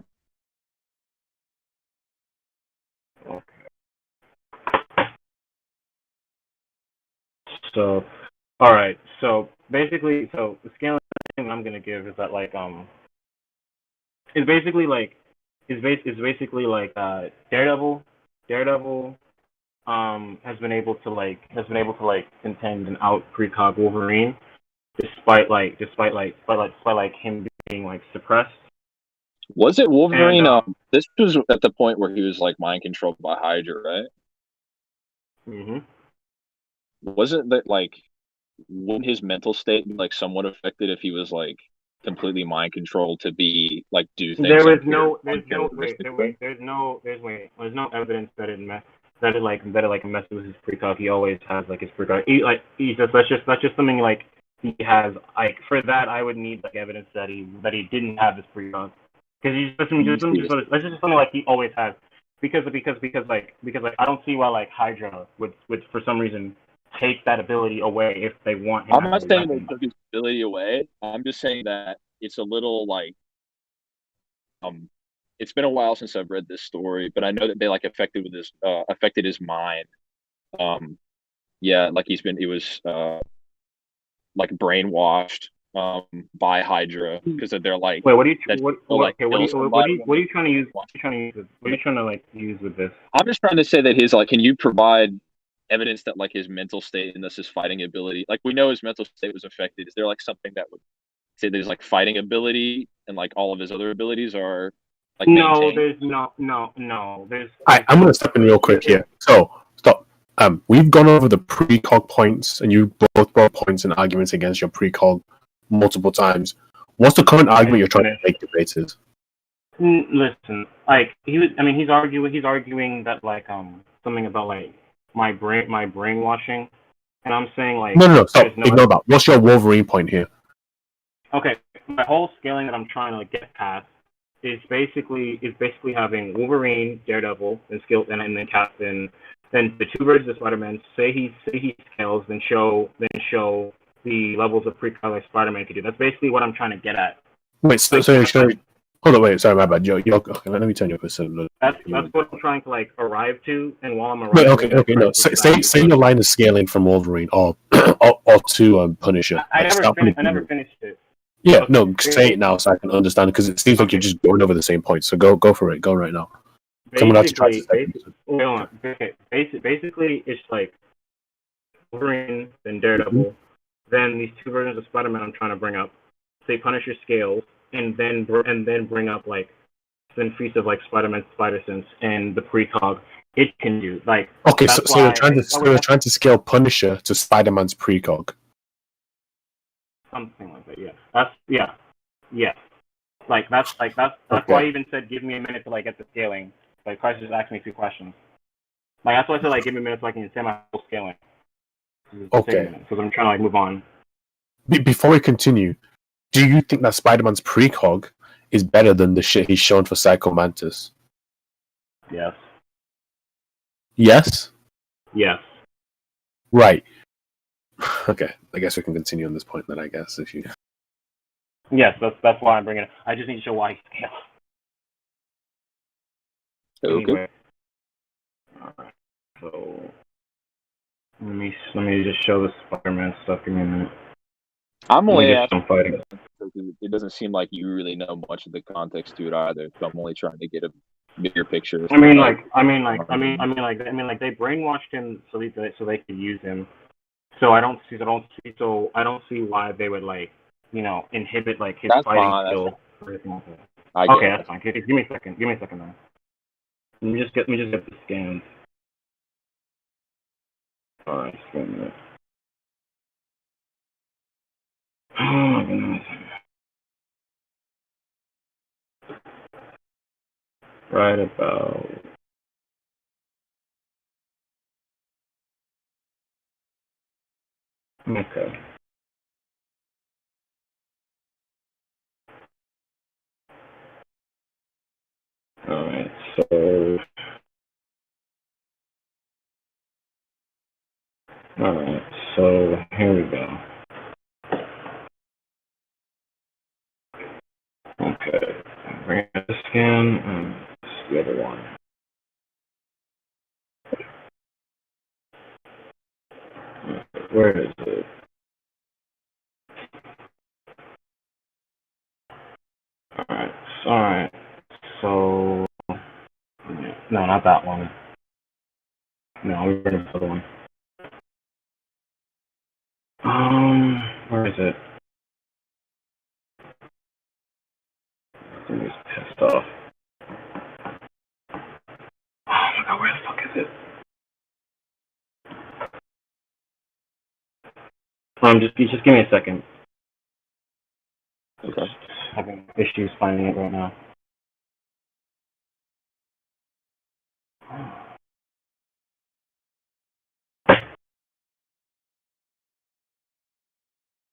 So, all right. So basically, the scaling I'm gonna give is that like is basically like Daredevil has been able to contend and out precog Wolverine despite him being like suppressed. Was it Wolverine? This was at the point where he was like mind controlled by Hydra, right? Mm-hmm. Wasn't that like, wouldn't his mental state be like somewhat affected if he was like completely mind controlled to be like do things? There's no evidence that it messed. that it messes with his precog. He always has like his precog. He just that's just something like he has. Like for that, I would need like evidence that he didn't have his precog because that's just something like he always has. Because I don't see why like Hydra would for some reason take that ability away if they want him. I'm not saying they took his ability away. I'm just saying that it's a little like it's been a while since I've read this story, but I know that they like affected his mind. Yeah, like he was like brainwashed by Hydra because they're like. Wait, what are you trying to use? What are you trying to like use with this? I'm just trying to say that his like, can you provide evidence that like his mental state and thus his fighting ability, like we know his mental state was affected. Is there like something that would say there's like fighting ability and like all of his other abilities are like no, maintained? there's I'm gonna step in real quick here. So stop. We've gone over the precog points, and you both brought points and arguments against your precog multiple times. What's the current argument you're trying to make, debaters? Listen, like he's arguing that like something about like my brainwashing, and I'm saying like No, stop. Ignore that. What's your Wolverine point here? Okay, my whole scaling that I'm trying to like get past is basically having Wolverine, Daredevil, and then Captain, then the two versions of Spider-Man. Say he scales, then show the levels of precog like Spider-Man could do. That's basically what I'm trying to get at. Wait, hold on, wait, sorry, my bad. Okay, let me turn your question. That's what I'm trying to like arrive to, and while I'm arriving, okay, no. Say your line of scaling from Wolverine or to Punisher. I never finished it. Yeah, no, say it now so I can understand because it seems like you're just going over the same point. So go for it. Go right now. Basically, it's like Wolverine, then Daredevil, then these two versions of Spider-Man I'm trying to bring up. Say Punisher scales, and then bring up like then Feast of like Spider-Man Spider-Sense and the precog it can do. Like okay, so you're trying to scale Punisher to Spider-Man's precog. Something like that, yeah. Like that's why I even said give me a minute to like get the scaling. Like Christ just asked me a few questions. Like that's why I said like give me a minute so I can say my whole scaling. Okay. Because I'm trying to like move on. Before we continue, do you think that Spider-Man's precog is better than the shit he's shown for Psycho Mantis? Yes. Yes? Yes. Right. Okay, I guess we can continue on this point then, I guess, if you... Yes, that's why I'm bringing it. I just need to show why he scales. Okay. Anyway. Alright, so... Let me just show the Spider-Man stuff. Give me a minute. I'm only asking fighting. It doesn't seem like you really know much of the context to it either. So I'm only trying to get a bigger picture. I mean, they brainwashed him so they could use him. So I don't see why they would like, inhibit like his fighting skill or anything like that. Okay, that's fine. Give me a second. Then. Let me just get the scans. All right, just wait a minute. Oh my goodness. Right about. Okay. Alright, so. Alright, so here we go. Okay. Bring up the scan and the other one. Where is it? Alright. So no, not that one. No, we're gonna put the other one. Where is it? I'm just pissed off. Oh my god, where the fuck is it? Just give me a second. Okay. Having issues finding it right now.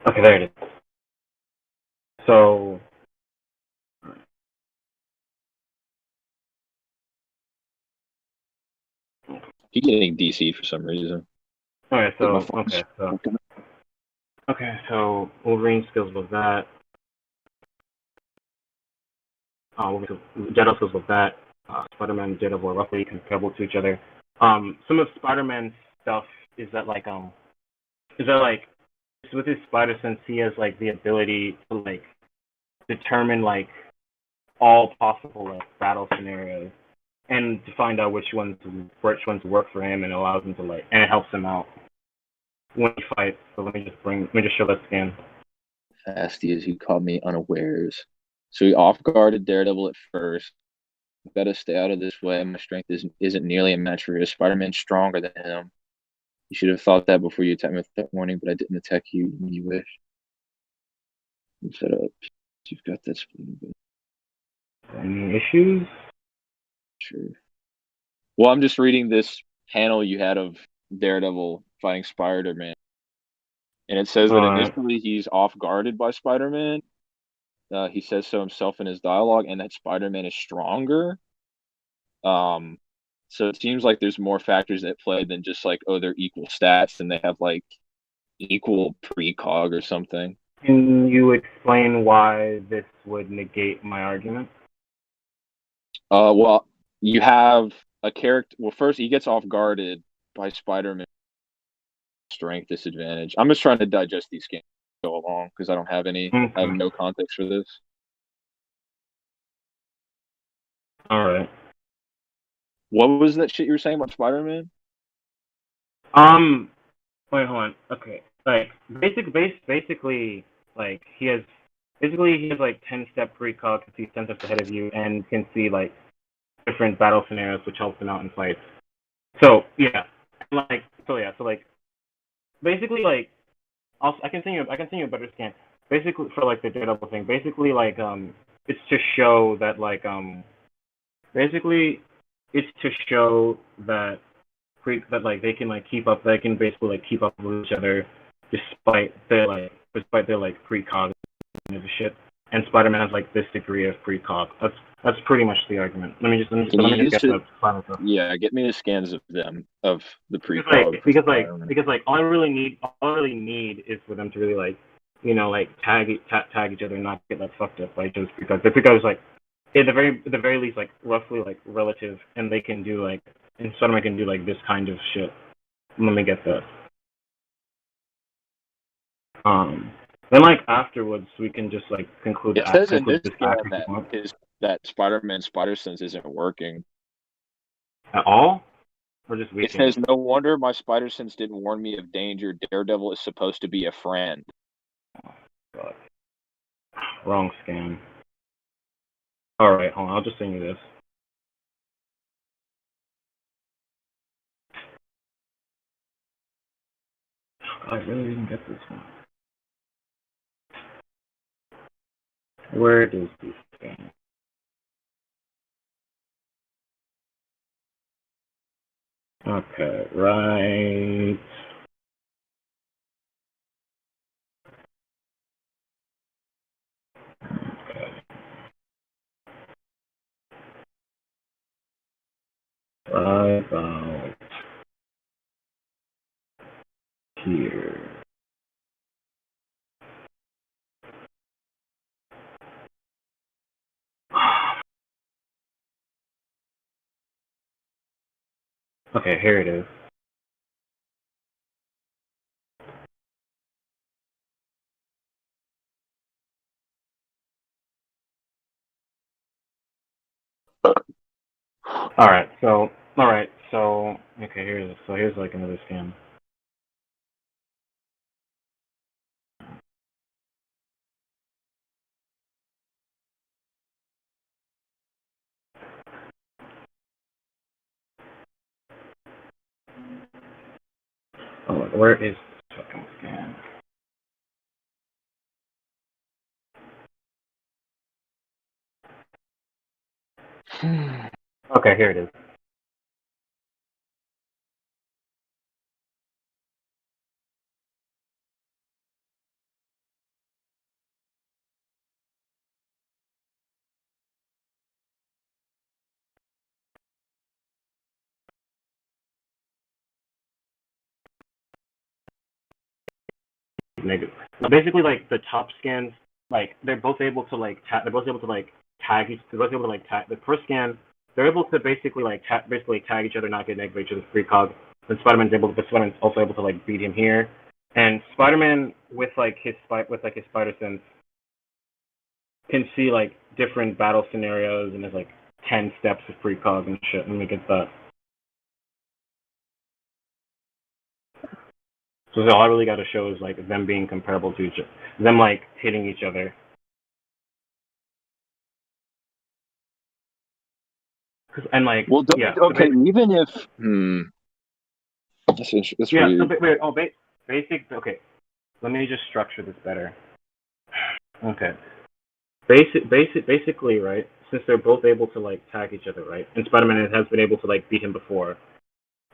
Okay, there it is. So, He's getting DC for some reason. okay, My so phone's- so Wolverine skills was that. Daredevil skills was that. Spider-Man and Daredevil are roughly comparable to each other. Some of Spider-Man's stuff is that like with his spider sense, he has like the ability to like determine like all possible like battle scenarios and to find out which ones work for him, and allows him to like, and it helps him out when he fights. So let me just show that scan. Nasty as he caught me unawares. So he off guarded Daredevil at first. Gotta stay out of this way. My strength isn't nearly a match for his. Spider-Man's stronger than him. You should have thought that before you attacked me with that warning, but I didn't attack you when you wish. You set up. You've got that split. Any issues? Sure. Well, I'm just reading this panel you had of Daredevil fighting Spider-Man. And it says that initially he's off guarded by Spider-Man. He says so himself in his dialogue, and that Spider-Man is stronger. So it seems like there's more factors at play than just like, oh, they're equal stats and they have like equal precog or something. Can you explain why this would negate my argument? Well, you have a character. Well, first he gets off guarded by Spider-Man. Strength disadvantage. I'm just trying to digest these games go along because I don't have any. I have no context for this. All right. What was that shit you were saying about Spider-Man? Wait, hold on. Okay, like basically, like he has like 10-step precog to see 10 steps ahead of you and can see like different battle scenarios, which helps him out in fights. So yeah, basically like I can send you a better scan. Basically for like the Daredevil thing, basically like it's to show that like basically it's to show that like they can like keep up, they can basically like keep up with each other despite their precog and shit. And Spider-Man has like this degree of precog. That's pretty much the argument. Let me just get the final stuff. Yeah, get me the scans of them of the precog. Because all I really need is for them to really like, you know, like tag each other and not get like fucked up by each other's precog. The precog is like at the very least like roughly like relative, and they can do like, and Spider-Man can do like this kind of shit. Let me get that. Then like afterwards we can just like conclude. It says in this scan that Spider-Man Spider Sense isn't working at all, or just it says no wonder my Spider Sense didn't warn me of danger. Daredevil is supposed to be a friend. Oh, God. Wrong scan. All right, hold on. I'll just send you this. I really didn't get this one. Where is this scan? Okay, right. Okay. Right about here. Okay, here it is. Alright, so okay, here it is. So here's like another scan. Oh, where is this fucking scan? Okay, here it is. negative. Basically, like the top scans, like they're both able to like they're both able to like tag each. They're both able to like tag the first scan. They're able to basically like tag each other, not get negative each other's precog. And Spider-Man's also able to like beat him here. And Spider-Man with his spider sense can see like different battle scenarios, and there's like 10 steps of precog and shit, and we get that. So all I really got to show is like them being comparable to each other, them like hitting each other. And like, Well, yeah, okay, even if that's yeah. weird. So wait, basic. Okay, let me just structure this better. Okay, basically, right? Since they're both able to like tag each other, right? And Spider-Man has been able to like beat him before.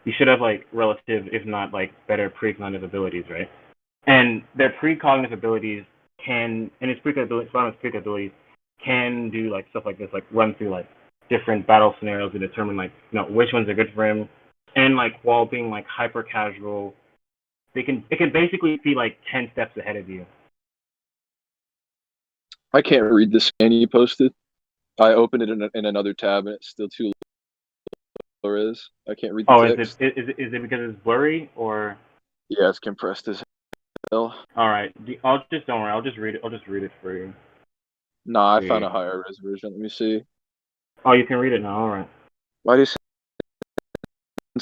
You should have like relative, if not like better precognitive abilities, right? And their precognitive abilities Spider-Man's precognitive abilities can do like stuff like this, like run through like different battle scenarios to determine like which ones are good for him, and like while being like hyper casual, it can basically be like 10 steps ahead of you. I can't read the scan you posted. I opened it in another tab and it's still too low. I can't read the text. Is it because it's blurry or? Yeah, it's compressed as hell. All right, don't worry. I'll just read it for you. Nah, I found a higher resolution. Let me see. Oh, you can read it now. All right. Why do you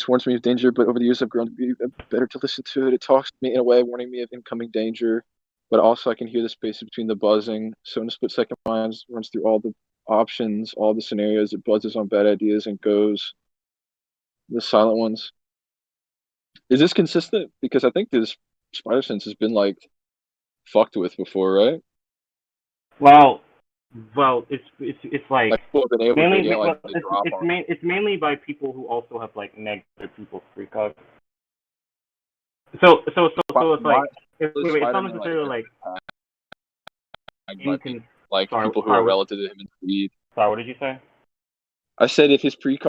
warns me of danger, but over the years I've grown to be better to listen to it. It talks to me in a way, warning me of incoming danger, but also I can hear the space between the buzzing. So in a split second, my mind runs through all the options, all the scenarios. It buzzes on bad ideas and goes the silent ones. Is this consistent? Because I think this spider sense has been like fucked with before, right? Well, it's like people have been able mainly to get, like, it's mainly by people who also have like negative people's precog. So it's like it's not necessarily like people who are relative to him in speed. Sorry, what did you say? I said if his precog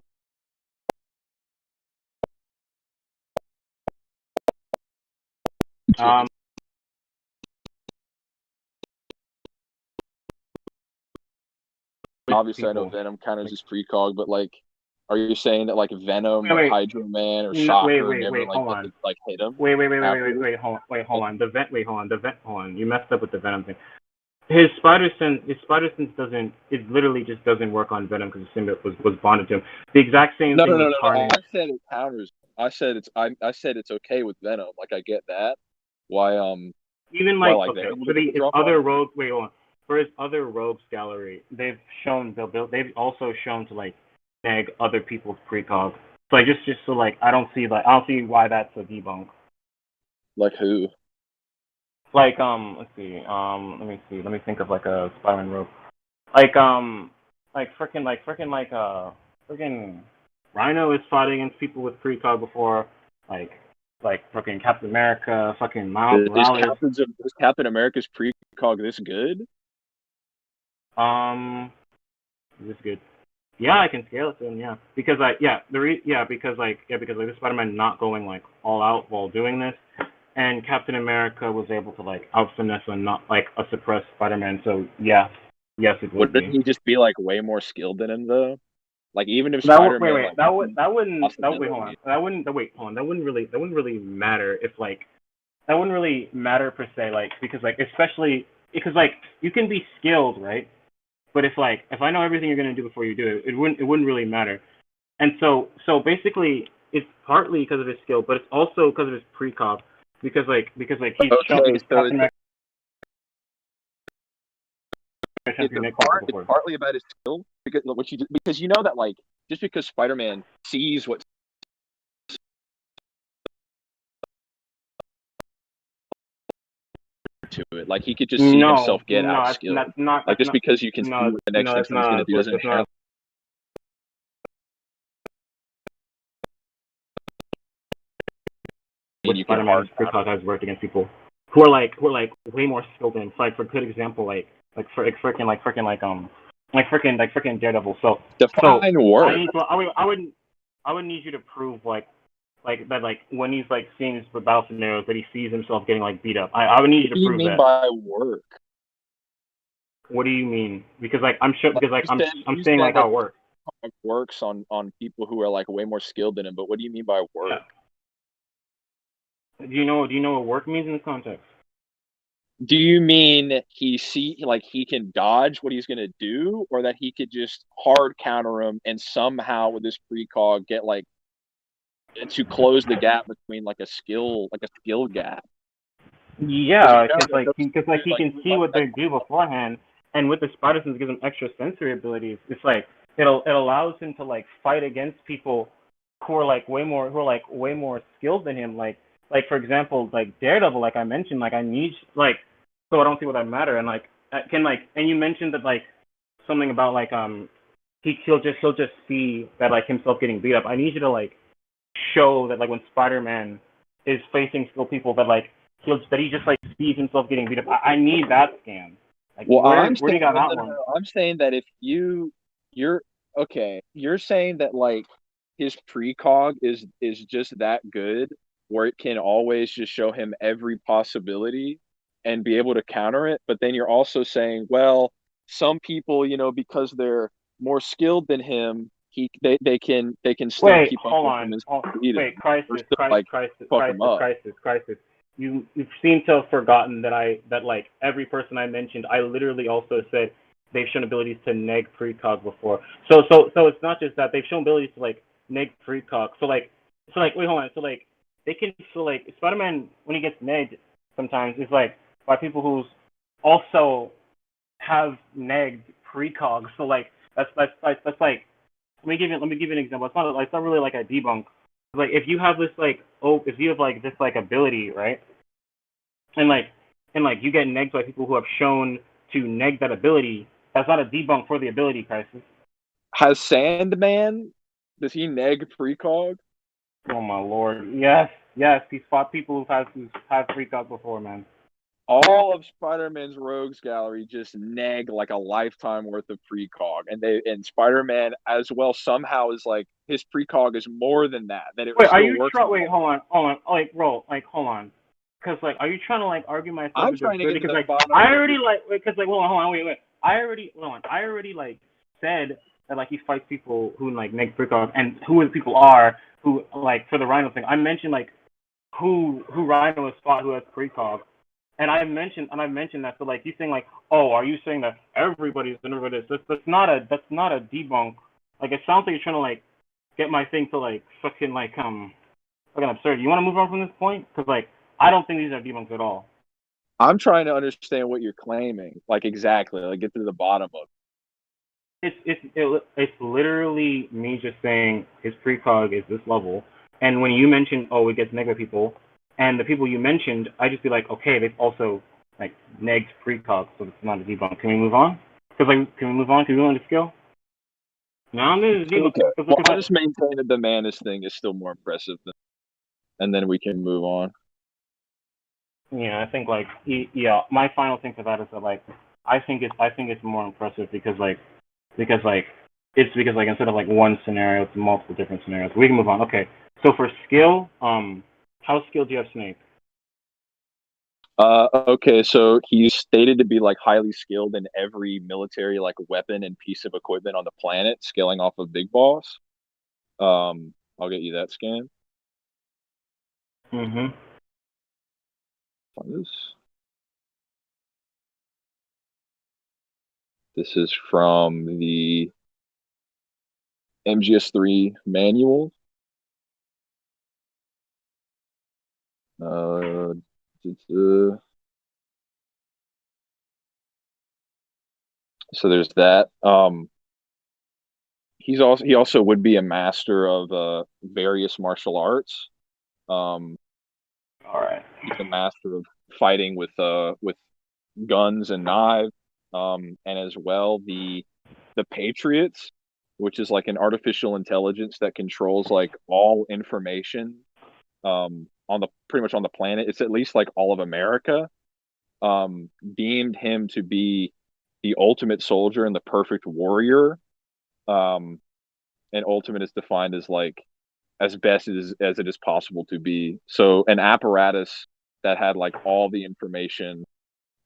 obviously I know Venom counters his precog, but like, are you saying that like Venom or Hydro Man or Shocker never hit him? Wait, hold on. You messed up with the Venom thing. His spider sense doesn't. It literally just doesn't work on Venom because the symbiote was bonded to him. The exact same thing. No. I said it counters. I said it's okay with Venom. Like, I get that. Why even like okay, for his other rogues gallery, they've also shown to like neg other people's precog. So I just so like I don't see why that's a debunk. Like who? Like let's see. Let me think of like a Spider-Man rogue. Like freaking Rhino is fighting against people with precog before. Like fucking Captain America, fucking Miles Morales. Is Captain America's precog this good? Is this good? Yeah, I can scale it to him. Yeah, because because this Spider-Man not going like all out while doing this, and Captain America was able to like out finesse and not like a suppressed Spider-Man. So yes, it would. Wouldn't he just be like way more skilled than him though? Like even if that Spider-Man that wouldn't really matter if like that wouldn't really matter per se, like because like especially because like you can be skilled, right? But if I know everything you're gonna do before you do it, it wouldn't really matter. And so basically it's partly because of his skill, but it's also because of his precog. Because he's it's partly about his skill because you know that like just because Spider-Man sees what to it, like he could just see himself get out skilled. Just because you can see what the next thing's going to do doesn't count. Spider-Man's precog has worked against people who are like way more skilled than him. So, like for a good example, freaking Daredevil. So define work. I would need you to prove like like that, like when he's like seeing his battle scenarios, that he sees himself getting like beat up. I would need you What to do you prove mean that. by work? What do you mean? Because like I'm sure, because like I'm You saying said like how it works. it works on people who are like way more skilled than him. But what do you mean by work? Yeah. Do you know what work means in this context? Do you mean he can dodge what he's gonna do, or that he could just hard counter him and somehow with this precog get like to close the gap between like a skill gap? Yeah, because that he can see what they do beforehand, and with the spider sense gives him extra sensory abilities. It's like it allows him to like fight against people who are like way more skilled than him. Like for example, like Daredevil, like I mentioned, like I need like so I don't see what that matter, and like can like and you mentioned that like something about like he'll just see that like himself getting beat up. I need you to like show that like when Spider-Man is facing skilled people that like he just like sees himself getting beat up. I need that scan. Like Well, where do you got that one? I'm saying that if you're okay, you're saying that like his precog is just that good, where it can always just show him every possibility and be able to counter it. But then you're also saying, well, some people, because they're more skilled than him, they can still Wait, keep up hold with on. him and Wait, or crisis, still like fuck him up. crisis. You seem to have forgotten that like every person I mentioned, I literally also said they've shown abilities to neg precog before. So it's not just that they've shown abilities to like neg precog. So like wait, hold on. So like they can Spider-Man when he gets negged sometimes is like by people who also have negged precog. So like that's like let me give you an example. It's not really like a debunk. Like if you have this if you have like this like ability, right? And like you get negged by people who have shown to neg that ability, that's not a debunk for the ability, crisis. Has Sandman, does he neg precog? Oh my lord. Yes. He's fought people who've had precog before, man. All of Spider-Man's rogues gallery just neg like a lifetime worth of precog, and Spider-Man as well somehow is like his precog is more than that. That it Wait, are still you works. wait, hold on, like, bro, like, hold on, because like, are you trying to like argue myself? I'm trying to get because to the like, bottom. I already like, because like, hold on, wait, I already like said that like he fights people who like neg precog, and who the people are who like for the Rhino thing. I mentioned like who Rhino has fought who has precog. And I mentioned that. So like you saying like, oh, are you saying that everybody's done this? That's not a debunk. Like it sounds like you're trying to like get my thing to like fucking absurd. You want to move on from this point? Because like I don't think these are debunks at all. I'm trying to understand what you're claiming, like exactly, like get to the bottom of it. It's literally me just saying his precog is this level, and when you mention it gets negative people. And the people you mentioned, I just be like, okay, they've also like negged precog, so it's not a debunk. Can we move on? Can we move on? Can we move on to skill? No, I'm going to Okay. Well, I just maintain that the Manus thing is still more impressive, and then we can move on. Yeah, I think like my final thing for that is that like I think it's more impressive because instead of like one scenario, it's multiple different scenarios. We can move on. Okay, so for skill, how skilled do you have Snape? Okay, so he's stated to be like highly skilled in every military like weapon and piece of equipment on the planet, scaling off of Big Boss. I'll get you that scan. Mm-hmm. This is from the MGS3 manual. So there's that. He also would be a master of various martial arts. All right. He's a master of fighting with guns and knives. And as well the Patriots, which is like an artificial intelligence that controls like all information pretty much on the planet. It's at least like all of America. Deemed him to be the ultimate soldier and the perfect warrior. And ultimate is defined as like as best as it is possible to be. So an apparatus that had like all the information,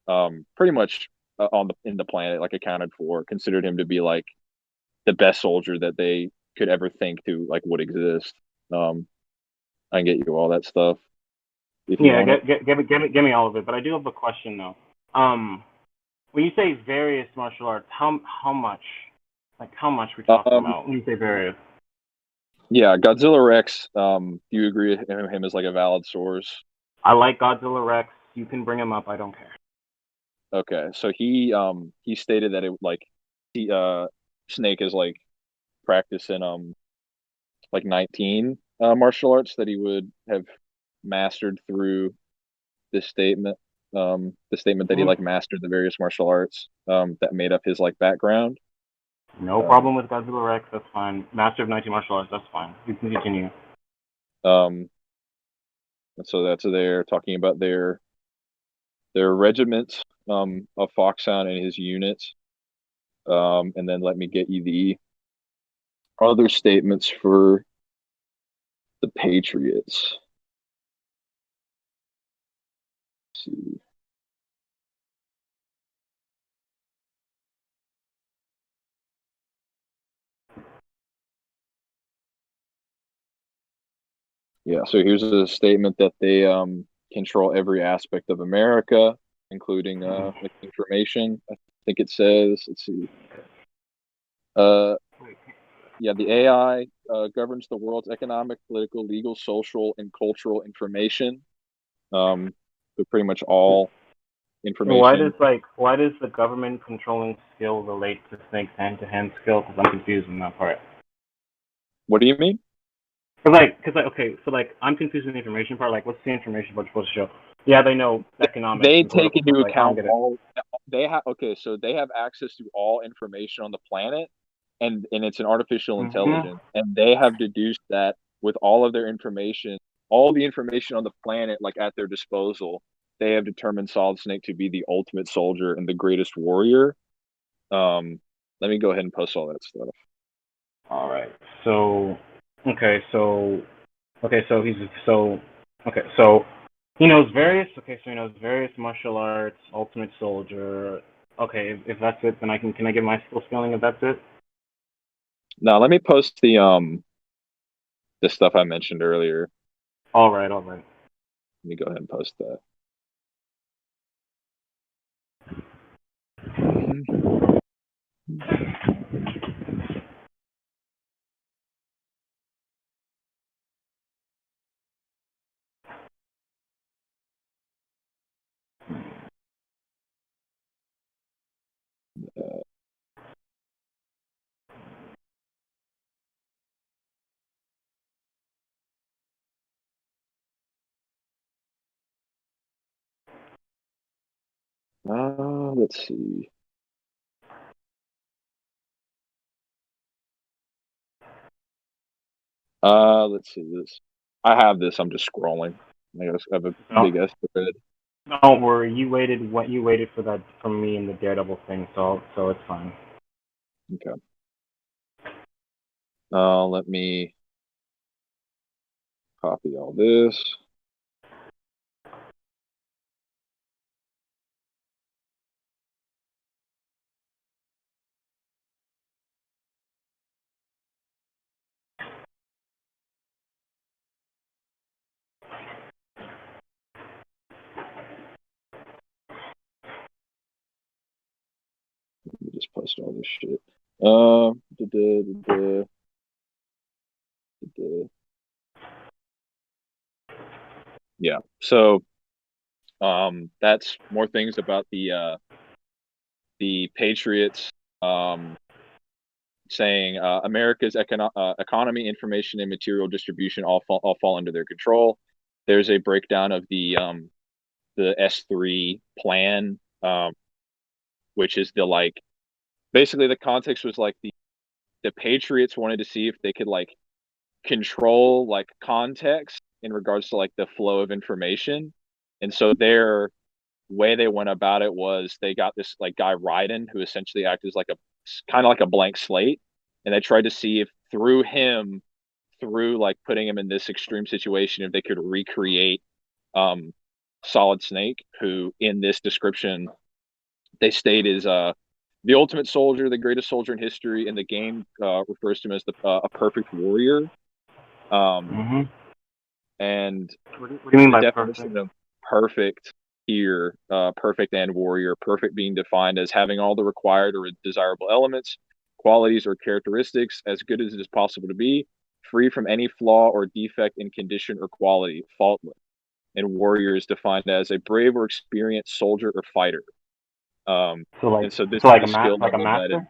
pretty much in the planet, like accounted for, considered him to be like the best soldier that they could ever think to like would exist. I can get you all that stuff. If you Yeah, want it. give me all of it. But I do have a question though. When you say various martial arts, how much? Like how much we talking about when you say various? Yeah, Godzilla Rex. Do you agree with him as like a valid source? I like Godzilla Rex. You can bring him up. I don't care. Okay, so he stated that it like he Snake is like practicing like 19 martial arts that he would have mastered through this statement. The statement that he like mastered the various martial arts that made up his like background. No problem with Godzilla Rex. That's fine. Master of 19 martial arts. That's fine. You can continue. And so that's there talking about their regiments of Foxhound and his units. And then let me get you the other statements for the Patriots. Let's see. Yeah, so here's a statement that they control every aspect of America, including like information. I think it says, let's see. Yeah, the AI governs the world's economic, political, legal, social, and cultural information. So pretty much all information. Why does the government controlling skill relate to Snake's hand-to-hand skill? Because I'm confused in that part. What do you mean? Okay, so like I'm confused with the information part. Like, what's the information part supposed to show? Yeah, they know economics. They and take political into stuff, account like, all. They have so they have access to all information on the planet, and it's an artificial intelligence, and they have deduced that with all of their information, all the information on the planet, like at their disposal, they have determined Solid Snake to be the ultimate soldier and the greatest warrior. Let me go ahead and post all that stuff. All right. So he knows various. Okay, so he knows various martial arts, ultimate soldier. Okay, if that's it, then can I get my skill scaling if that's it? Now let me post the stuff I mentioned earlier. All right. Let me go ahead and post that. Let's see. Let's see this. I have this. I'm just scrolling. I have a big S thread. Don't worry. You waited for that from me in the Daredevil thing, so it's fine. Okay. Let me copy all this. Let me just post all this shit. Yeah. So, that's more things about the Patriots. Saying America's economy, information, and material distribution all fall under their control. There's a breakdown of the S3 plan, which is the like basically the context was like the Patriots wanted to see if they could like control like context in regards to like the flow of information, and so their way they went about it was they got this like guy Raiden who essentially acted as like a kind of like a blank slate, and they tried to see if through him, through like putting him in this extreme situation if they could recreate Solid Snake, who in this description they state is the ultimate soldier, the greatest soldier in history, and the game refers to him as a perfect warrior. And what do you mean by definition perfect? of perfect here, perfect and warrior, perfect being defined as having all the required or desirable elements, qualities, or characteristics as good as it is possible to be, free from any flaw or defect in condition or quality, faultless. And warrior is defined as a brave or experienced soldier or fighter. So like, and so this so like is a a skill like a level that is master.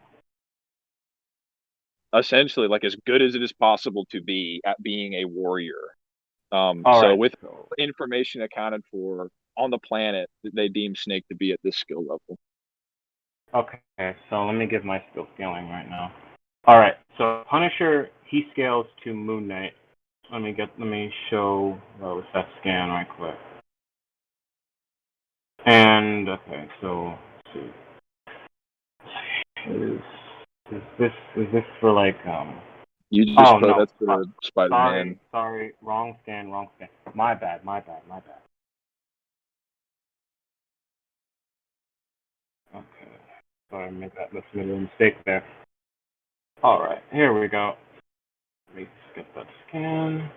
essentially like as good as it is possible to be at being a warrior. All So right. with information accounted for on the planet, they deem Snake to be at this skill level. Okay, so let me give my skill scaling right now. All right, so Punisher, he scales to Moon Knight. Let me show that scan right quick. And okay, so let's see. Is this for like You just oh put no, that's for Spider-Man. sorry, wrong scan. My bad. Okay, sorry, I made a mistake there. All right, here we go. Let me skip that scan.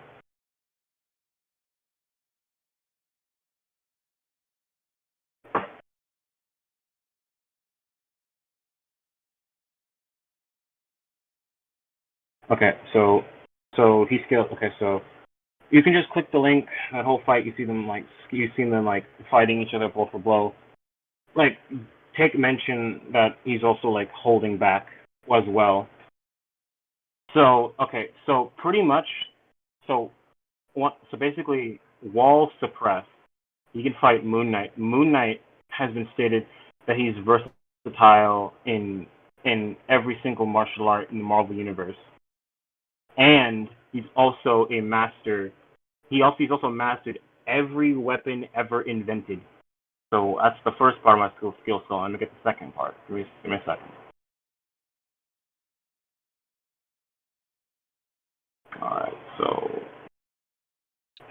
Okay, so he scales. Okay, so you can just click the link. That whole fight, you see them like fighting each other blow for blow. Like, take mention that he's also like holding back as well. So okay, so pretty much, so basically, wall suppress. You can fight Moon Knight. Moon Knight has been stated that he's versatile in every single martial art in the Marvel universe. And he's also a master. He's also mastered every weapon ever invented. So that's the first part of my skill. So let me get the second part. Give me a second. All right. So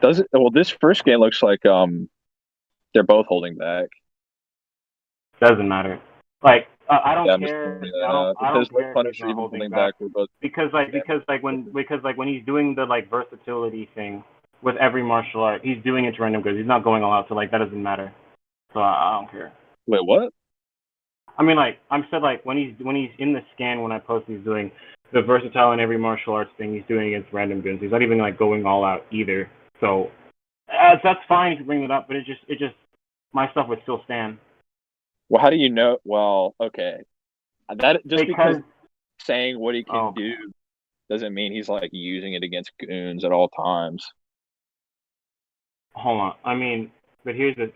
Does it? Well, this first game looks like they're both holding back. doesn't matter. Like I don't Yeah, I'm just care. pointing I that don't. out. I It says don't no care if he's Punisher not even holding holding back. back. We're both Because when he's doing the like versatility thing with every martial art, he's doing it to random goods. He's not going all out, so like that doesn't matter. So I don't care. Wait, what? I mean, like I'm said, like when he's in the scan when I post, he's doing the versatile in every martial arts thing. He's doing against random goods. He's not even like going all out either. So that's fine if you bring it up, but it just my stuff would still stand. Well, how do you know? Well, okay, that just because saying what he can do doesn't mean he's like using it against goons at all times. Hold on. I mean, but here's the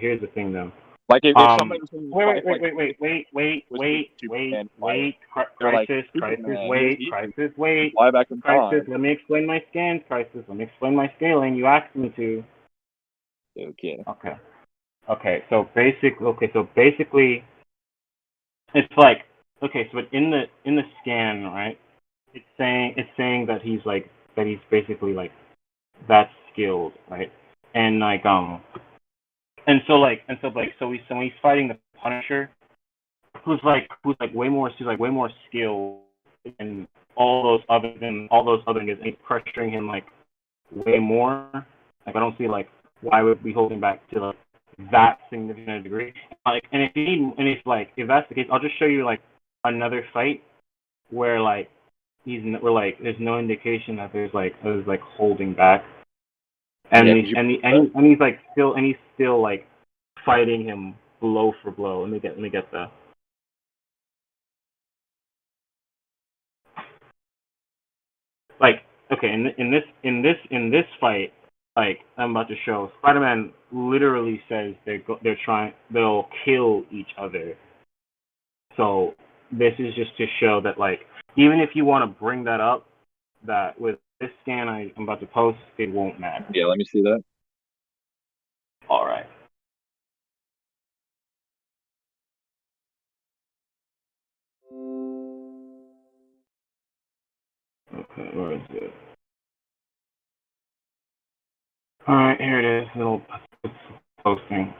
here's the thing though. Like if somebody's wait, Crisis, wait. Fly back in Crisis, time. let me explain my scans, Crisis. Let me explain my scaling. You asked me to. Okay. So basically, it's like so in the scan, right? It's saying that he's basically like that skilled, right? And like so when he's fighting the Punisher, who's way more skilled than all those other guys, and he's pressuring him like way more. Like I don't see like why would we hold him back to like that significant degree. Like if that's the case, I'll just show you like another fight where like there's no indication that there's holding back. And he's still like fighting him blow for blow. Let me get the. Like okay, in this fight, like I'm about to show, Spider-Man literally says they'll kill each other. So this is just to show that like even if you want to bring that up, that with this scan I'm about to post, it won't matter. Yeah, let me see that. All right. Okay, where is it? All right, here it is. Little posting.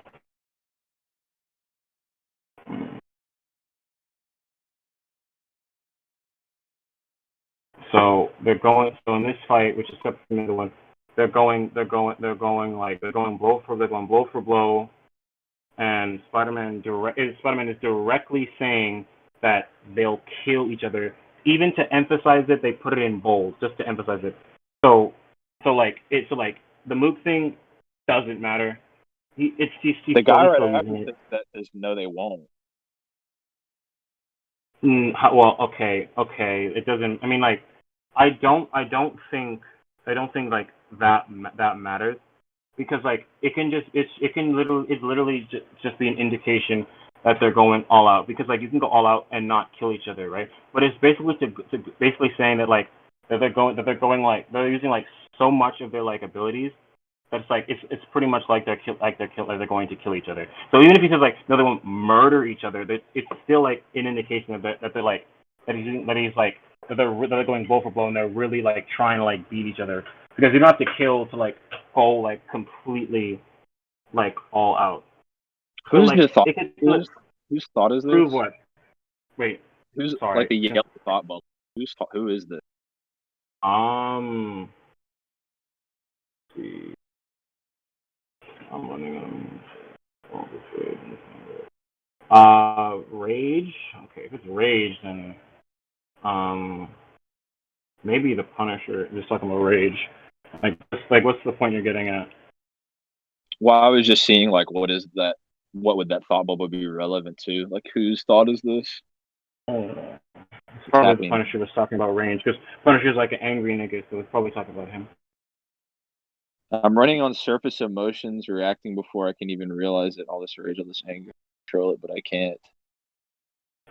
So they're going. So in this fight, which is the middle one, they're going blow for blow, and Spider-Man is directly saying that they'll kill each other. Even to emphasize it, they put it in bold just to emphasize it. So the Mook thing doesn't matter. The guy right after that is no, they won't. Well, okay. It doesn't. I mean, like, I don't think like that matters, because like it's literally just be an indication that they're going all out, because like you can go all out and not kill each other, right? But it's basically to basically saying that like that they're going like they're using like so much of their like abilities that's like it's pretty much like they're going to kill each other. So even if he says like no, they won't murder each other, it's still like an indication that they're like that they're going blow for blow, and they're really like trying to like beat each other, because you don't have to kill to like go like completely like all out. Who's so, like, the thought? Whose thought is this? Prove what? Wait. Who's sorry. Like the yellow thought bubble? Who is this? Let's see. I'm running Rage. Okay, if it's Rage, then maybe the Punisher. Just talking about Rage. Like what's the point you're getting at? Well, I was just seeing like what would that thought bubble be relevant to? Like whose thought is this? Probably the Punisher was talking about Range, because Punisher's like an angry nigga, so it's probably talking about him. I'm running on surface emotions, reacting before I can even realize it. All this rage, all this anger, control it, but I can't.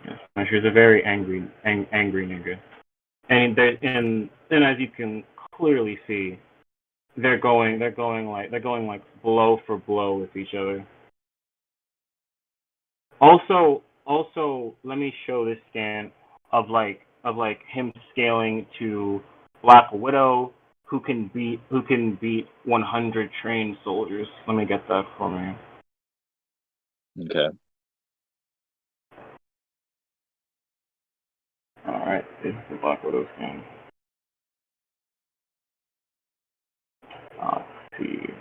Yeah, Punisher's a very angry nigga, and as you can clearly see, they're going like blow for blow with each other. Also, let me show this scan of him scaling to Black Widow, who can beat 100 trained soldiers. Let me get that for me. Okay. All right, this is the Black Widow scan. Let's see.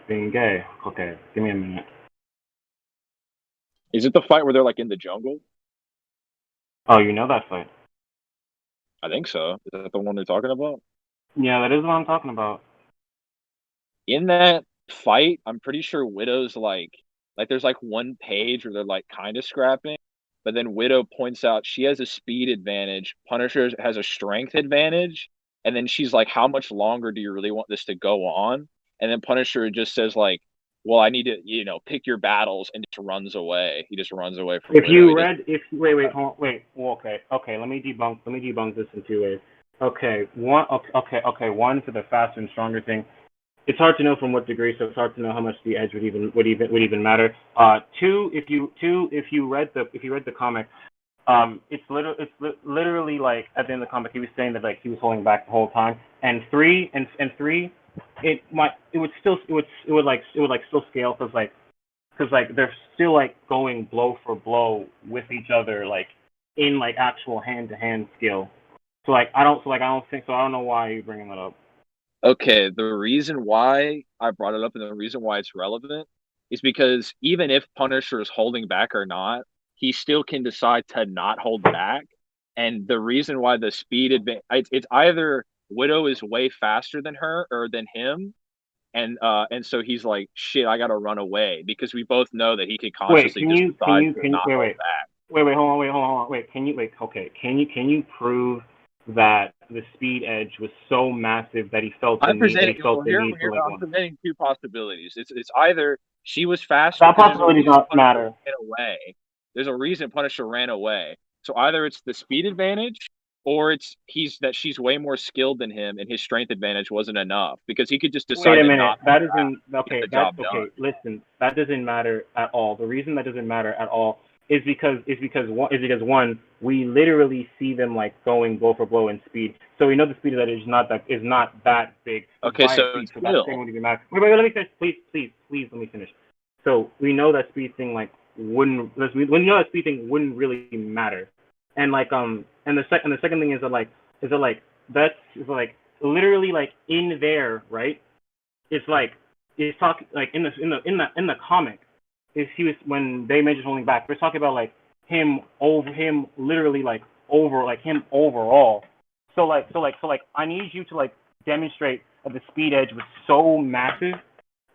Being gay. Okay, give me a minute. Is it the fight where they're like in the jungle? Oh, you know that fight? I think so. Is that the one they're talking about? Yeah, that is what I'm talking about. In that fight, I'm pretty sure Widow's like there's like one page where they're like kind of scrapping, but then Widow points out she has a speed advantage, Punisher has a strength advantage, and then she's like, how much longer do you really want this to go on? And then Punisher just says like, well, I need to, pick your battles, and just runs away. He just runs away from Widow. Wait. Well, okay. Let me debunk this in two ways. Okay. One, for the faster and stronger thing. It's hard to know from what degree, so it's hard to know how much the edge would even matter. Two, if you read the comic, it's literally like at the end of the comic he was saying that like he was holding back the whole time. And three, it would still scale, because they're still like going blow for blow with each other, like in like actual hand to hand skill. So I don't know why you're bringing that up. Okay, the reason why I brought it up and the reason why it's relevant is because even if Punisher is holding back or not, he still can decide to not hold back. And the reason why the speed advantage, it's either Widow is way faster than her or than him, and so he's like, shit, I gotta run away, because we both know that he can consciously decide to not hold back. Wait, hold on. Wait, can you prove that the speed edge was so massive that he felt the need to I'm presenting two possibilities. It's either she was faster. That possibility does not matter. Ran away. There's a reason Punisher ran away. So either it's the speed advantage, or she's way more skilled than him, and his strength advantage wasn't enough, because he could just decide. Wait a minute. That isn't okay. Listen, that doesn't matter at all. The reason that doesn't matter at all is because one, we literally see them like going blow for blow in speed. So we know the speed of that is not that big. Okay, by so speed, so still- that thing wouldn't even matter. Wait, let me finish. Please, let me finish. So we know that speed thing like wouldn't really matter. And like and the second thing is that that's literally like in there, right? It's talking like in the comic is he was when they mentioned holding back. We're talking about like him literally like over like him overall. So I need you to like demonstrate that the speed edge was so massive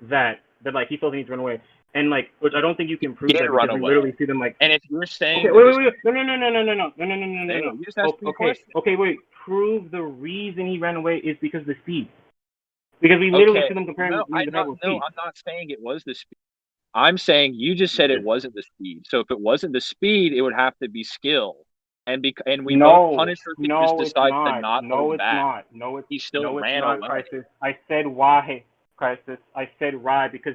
that like he still needs to run away. And like, which I don't think you can prove that run because we away. literally see them like. And if you're saying, Okay, wait, no. You just asked me a question. Okay, wait. Prove the reason he ran away is because of the speed. Because we literally see them comparing. No, I'm not saying it was the speed. I'm saying you just said it wasn't the speed. So if it wasn't the speed, it would have to be skill. And we know Punisher just decides to not hold back. He still ran away. Crisis. I said why. Crisis. I said why because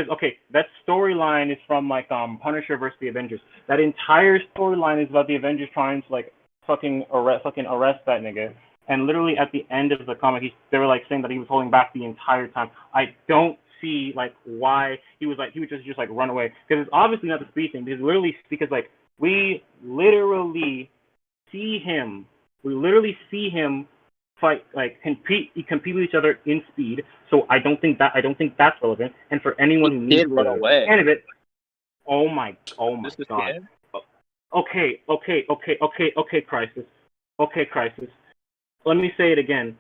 okay, that storyline is from like Punisher versus the Avengers. That entire storyline is about the Avengers trying to like fucking arrest that nigga. And literally at the end of the comic, they were like saying that he was holding back the entire time. I don't see like why he would just like run away because it's obviously not the speed thing. Because like we literally see him fight like compete with each other in speed. So I don't think that's relevant. And for anyone who needs to run away, it, oh my god. Okay, Crisis. Okay, Crisis. Let me say it again.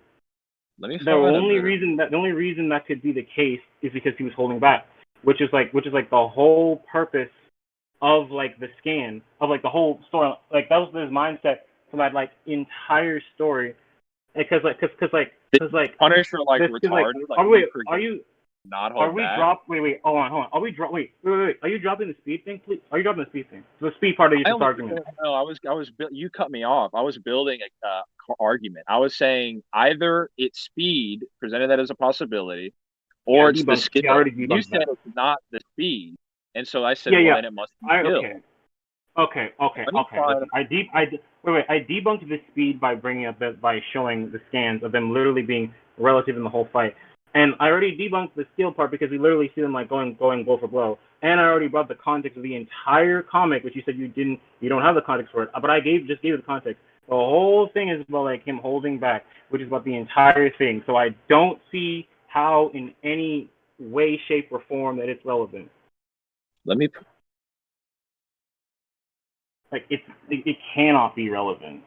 The only reason that could be the case is because he was holding back, which is like the whole purpose of like the scan of like the whole story. Like that was his mindset for that like entire story. Because Punisher like retarded. Are you not hold back? Hold on. Are you dropping the speed thing, please? Are you dropping the speed thing? The speed part of your argument. No, I was. You cut me off. I was building a argument. I was saying either it's speed, presented that as a possibility, or it's the skill. You said it's not the speed, and so I said, then it must be skill. Okay. Listen, I debunked the speed by bringing up by showing the scans of them literally being relative in the whole fight, and I already debunked the skill part because we literally see them like going blow for blow, and I already brought the context of the entire comic, which you said you don't have the context for it, but I just gave the context. The whole thing is about like him holding back, which is about the entire thing. So I don't see how in any way, shape, or form that it's relevant. Like it cannot be relevant.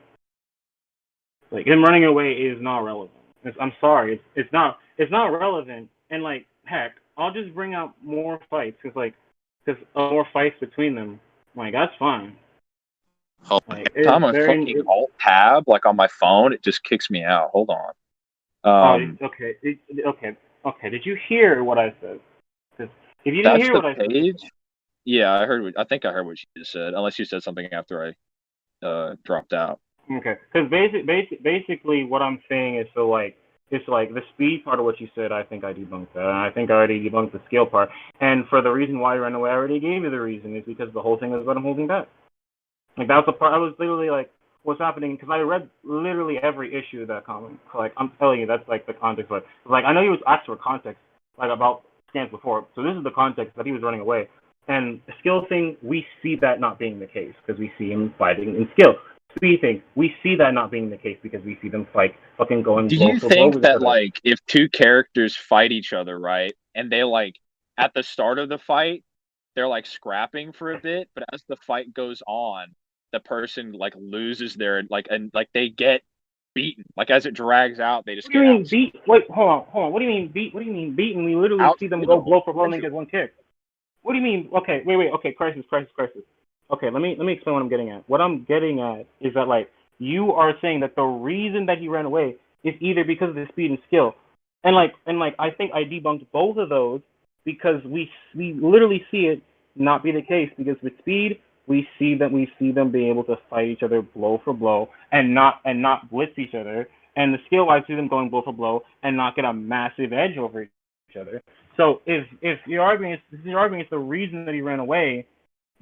Like him running away is not relevant. I'm sorry, it's not relevant. And like heck, I'll just bring out more fights because more fights between them. Like that's fine. Like, I'm on fucking Alt Tab like on my phone. It just kicks me out. Hold on. Okay. Did you hear what I said? If you didn't hear what I said. Yeah, I think I heard what you just said. Unless you said something after I dropped out. Okay, because basically what I'm saying is it's like the speed part of what you said. I think I debunked that, and I think I already debunked the skill part. And for the reason why he ran away, I already gave you the reason. Is because the whole thing was about him holding back. Like that was the part. I was literally like, what's happening? Because I read literally every issue of that comic. Like I'm telling you, that's like the context. But like I know he was asked for context like about scans before, so this is the context that he was running away. And the skill thing, we see that not being the case because we see him fighting in skill. Speed thing, we see that not being the case because we see them fight fucking going. Do you think that like if two characters fight each other, right, and they like at the start of the fight, they're like scrapping for a bit, but as the fight goes on, the person like loses their like and like they get beaten. Like as it drags out, they just what do you mean beat? Wait, hold on. What do you mean beat? What do you mean beaten? We literally see them go blow for blow and get one kick. What do you mean? Okay, wait. Okay, crisis. Okay, let me explain what I'm getting at. What I'm getting at is that like you are saying that the reason that he ran away is either because of his speed and skill, and I think I debunked both of those because we literally see it not be the case because with speed we see them being able to fight each other blow for blow and not blitz each other, and the skill I see them going blow for blow and not get a massive edge over each other. So if you're arguing it's the reason that he ran away,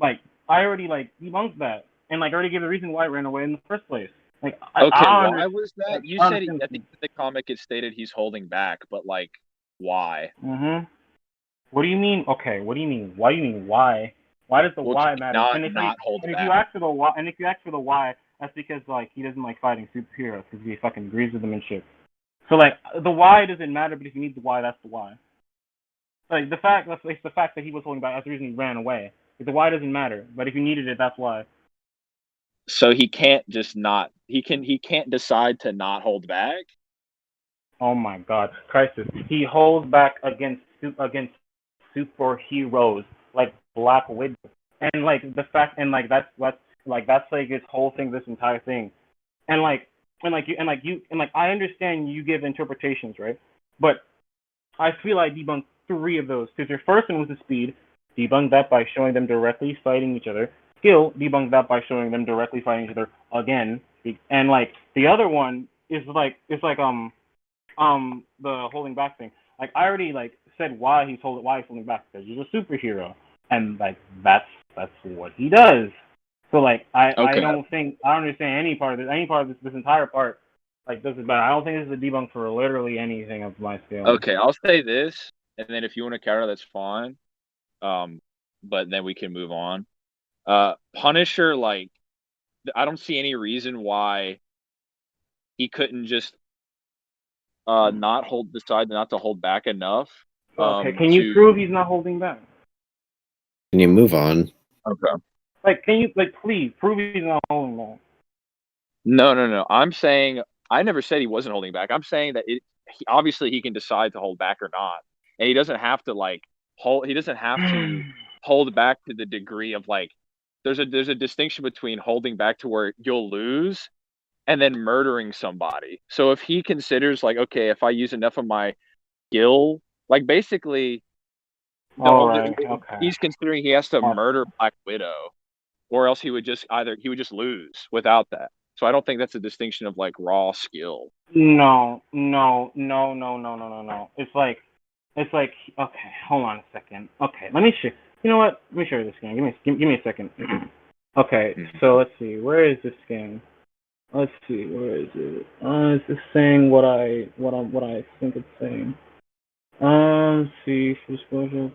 like I already like debunked that, and like already gave the reason why it ran away in the first place. Like, Okay, I why was that? You said I think in the comic it stated he's holding back, but like, why? What do you mean? Okay, what do you mean? Why do you mean why? Why does the Well, why can he matter? not hold and if back? you ask for the why, and if you ask for the why, that's because like he doesn't like fighting superheroes because he fucking agrees with them and shit. So like the why doesn't matter, but if you need the why, that's the why. Like the fact that he was holding back, that's the reason he ran away. Like, the why doesn't matter, but if you needed it, that's why. So he can't just not. He can't decide to not hold back. Oh my God, crisis! He holds back against superheroes like Black Widow, and like the fact, and like that's like his whole thing, this entire thing, and like I understand you give interpretations, right? But I feel I debunked 3 of those because your first one was the speed, debunked that by showing them directly fighting each other. Skill, debunked that by showing them directly fighting each other again, and like the other one is like the holding back thing. Like I already like said why he's holding back because he's a superhero, and like that's what he does. So like I don't understand any part of this entire part like this is bad. I don't think this is a debunk for literally anything of my scale. Okay, I'll say this, and then if you want to counter, that's fine. But then we can move on. Punisher, like, I don't see any reason why he couldn't just decide not to hold back enough. Okay, can you prove he's not holding back? Can you move on? Okay. Like, can you please prove he's not holding back? No. I'm saying I never said he wasn't holding back. I'm saying that obviously he can decide to hold back or not, and he doesn't have to hold. He doesn't have to hold back to the degree of like. There's a distinction between holding back to where you'll lose and then murdering somebody. So if he considers like, okay, if I use enough of my skill, like basically, he's considering he has to murder Black Widow, or else he would just lose without that. So I don't think that's a distinction of like raw skill. No. It's like okay, hold on a second. Okay, let me show. You know what? Let me show you this game. Give me a second. Okay, so let's see. Where is this game? Let's see. Where is it? Is this saying what I think it's saying? Let's see. Exposure.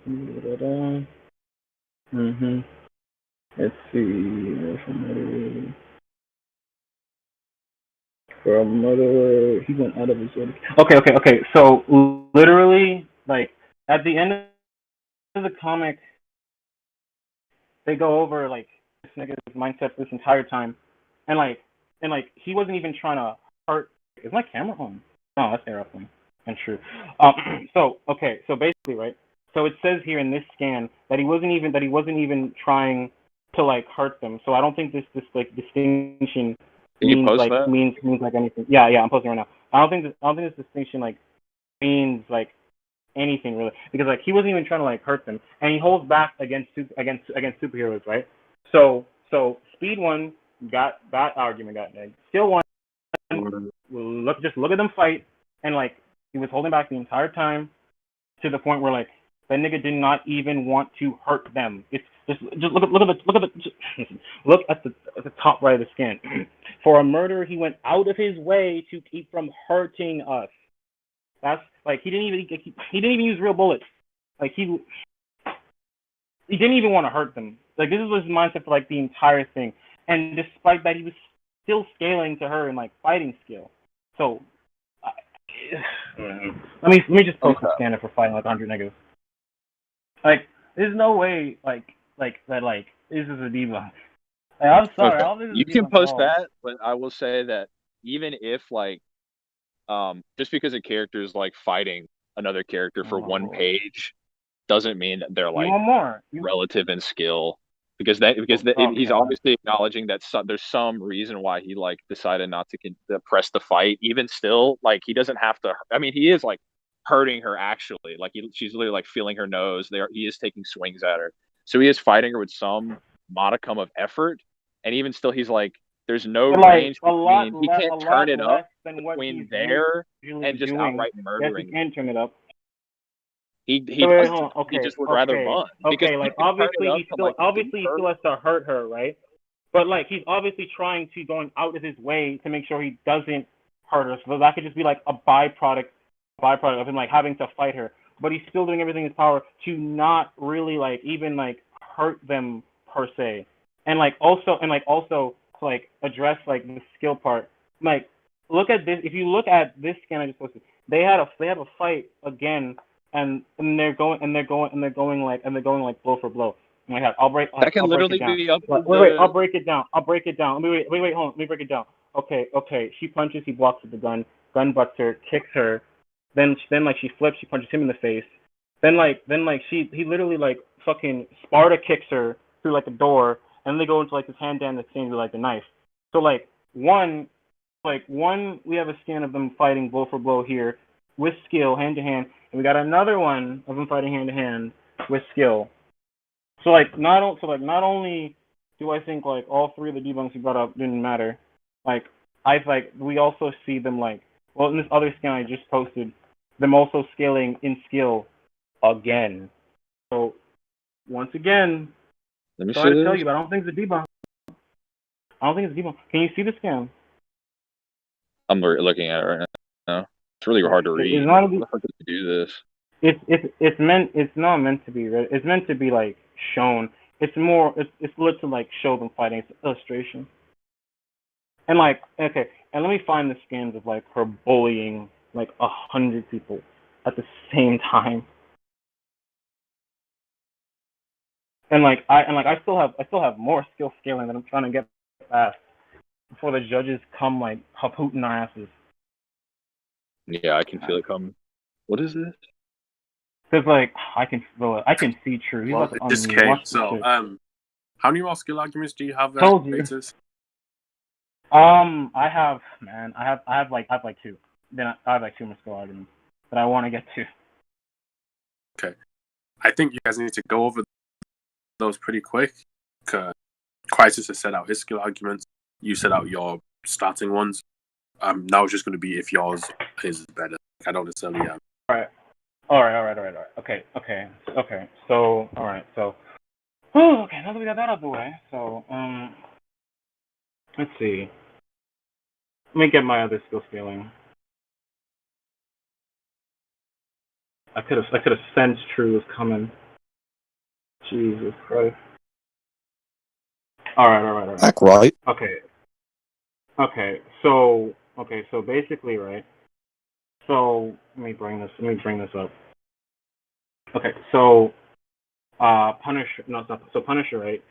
Let's see. From murderer, he went out of his way. Okay. So literally, like at the end of the comic, they go over like this nigga's mindset this entire time, and he wasn't even trying to hurt. Is my camera on? No, that's airplane. And true. So basically, right. So it says here in this scan that he wasn't even trying to like hurt them. So I don't think this like distinction means like anything. Yeah, I'm posting right now. I don't think this distinction like means like anything really, because like he wasn't even trying to like hurt them, and he holds back against superheroes, right? So speed one got that argument got neg. Skill one, look at them fight, and like he was holding back the entire time to the point where like that nigga did not even want to hurt them. It's just look at the top right of the scan. For a murderer, he went out of his way to keep from hurting us. That's like he didn't even use real bullets. Like he didn't even want to hurt them. Like this was his mindset for like the entire thing. And despite that, he was still scaling to her in like fighting skill. So let me just post the scanner for fighting like 100 niggas. Like there's no way like that like this is a debunk. Like, I'm sorry. Okay. You can post that, but I will say that even if like just because a character is like fighting another character for one page doesn't mean that they're like relative in skill, because he's obviously acknowledging that there's some reason why he like decided not to press the fight. Even still, like he doesn't have to. I mean, he is like hurting her actually. Like she's literally like feeling her nose. He is taking swings at her, so he is fighting her with some modicum of effort. And even still, he's like, there's no range between. He can't turn it up between there and just outright murdering. Yes, he can turn it up. He Wait, does. hold on. He Okay, just would rather okay, run because okay. you Like can turn it obviously up he to still like beat her. has to hurt her, right? But like he's obviously trying to going out of his way to make sure he doesn't hurt her. So that could just be like a byproduct of him like having to fight her. But he's still doing everything in his power to not really like even like hurt them per se. And also to like address like the skill part. Like look at this. If you look at this scan I just posted, they have a fight again, and they're going like blow for blow. Oh my God, I'll break Literally it down. be up. Wait, I'll break it down. Wait, hold on. Let me break it down. Okay. She punches, he blocks with the gun. Gun butts her, kicks her. Then like she flips, she punches him in the face. Then he literally like fucking Sparta kicks her through like a door, and then they go into like this hand-to-hand exchange with like a knife. So one, we have a scan of them fighting blow for blow here with skill, hand to hand, and we got another one of them fighting hand to hand with skill. So not only do I think like all three of the debunks you brought up didn't matter, we also see them in this other scan I just posted, them also scaling in skill again. So once again, Let me sorry see to tell this. you, but I don't think it's a debunk. Can you see the scan? I'm looking at it right now. It's really hard to read. It's not How the fuck did you do this? It's not meant to be read. It's meant to be like shown. It's lit to like show them fighting. It's illustration. And okay, and let me find the scans of like her bullying like 100 people at the same time. And I still have more skill scaling that I'm trying to get past before the judges come like hooting our asses. Yeah, I can feel it coming. What is this? Cause I can feel it. I can see true. He's Well, about to this unmute. case. Watch this So, shit. how many more skill arguments do you have there? Told you. Creators? I have two. Then I have like two more skill arguments that I want to get to. Okay. I think you guys need to go over those pretty quick. Crisis has set out his skill arguments. You set out your starting ones. Now it's just going to be if yours is better. I don't necessarily have. All right. Okay. So, all right. So, okay. Now that we got that out of the way, so let's see. Let me get my other skill scaling. I could have sensed True was coming. Jesus Christ. All right. Back right. Okay. So basically, right. So let me bring this up. Okay. So Punisher. No, it's not. So Punisher, right?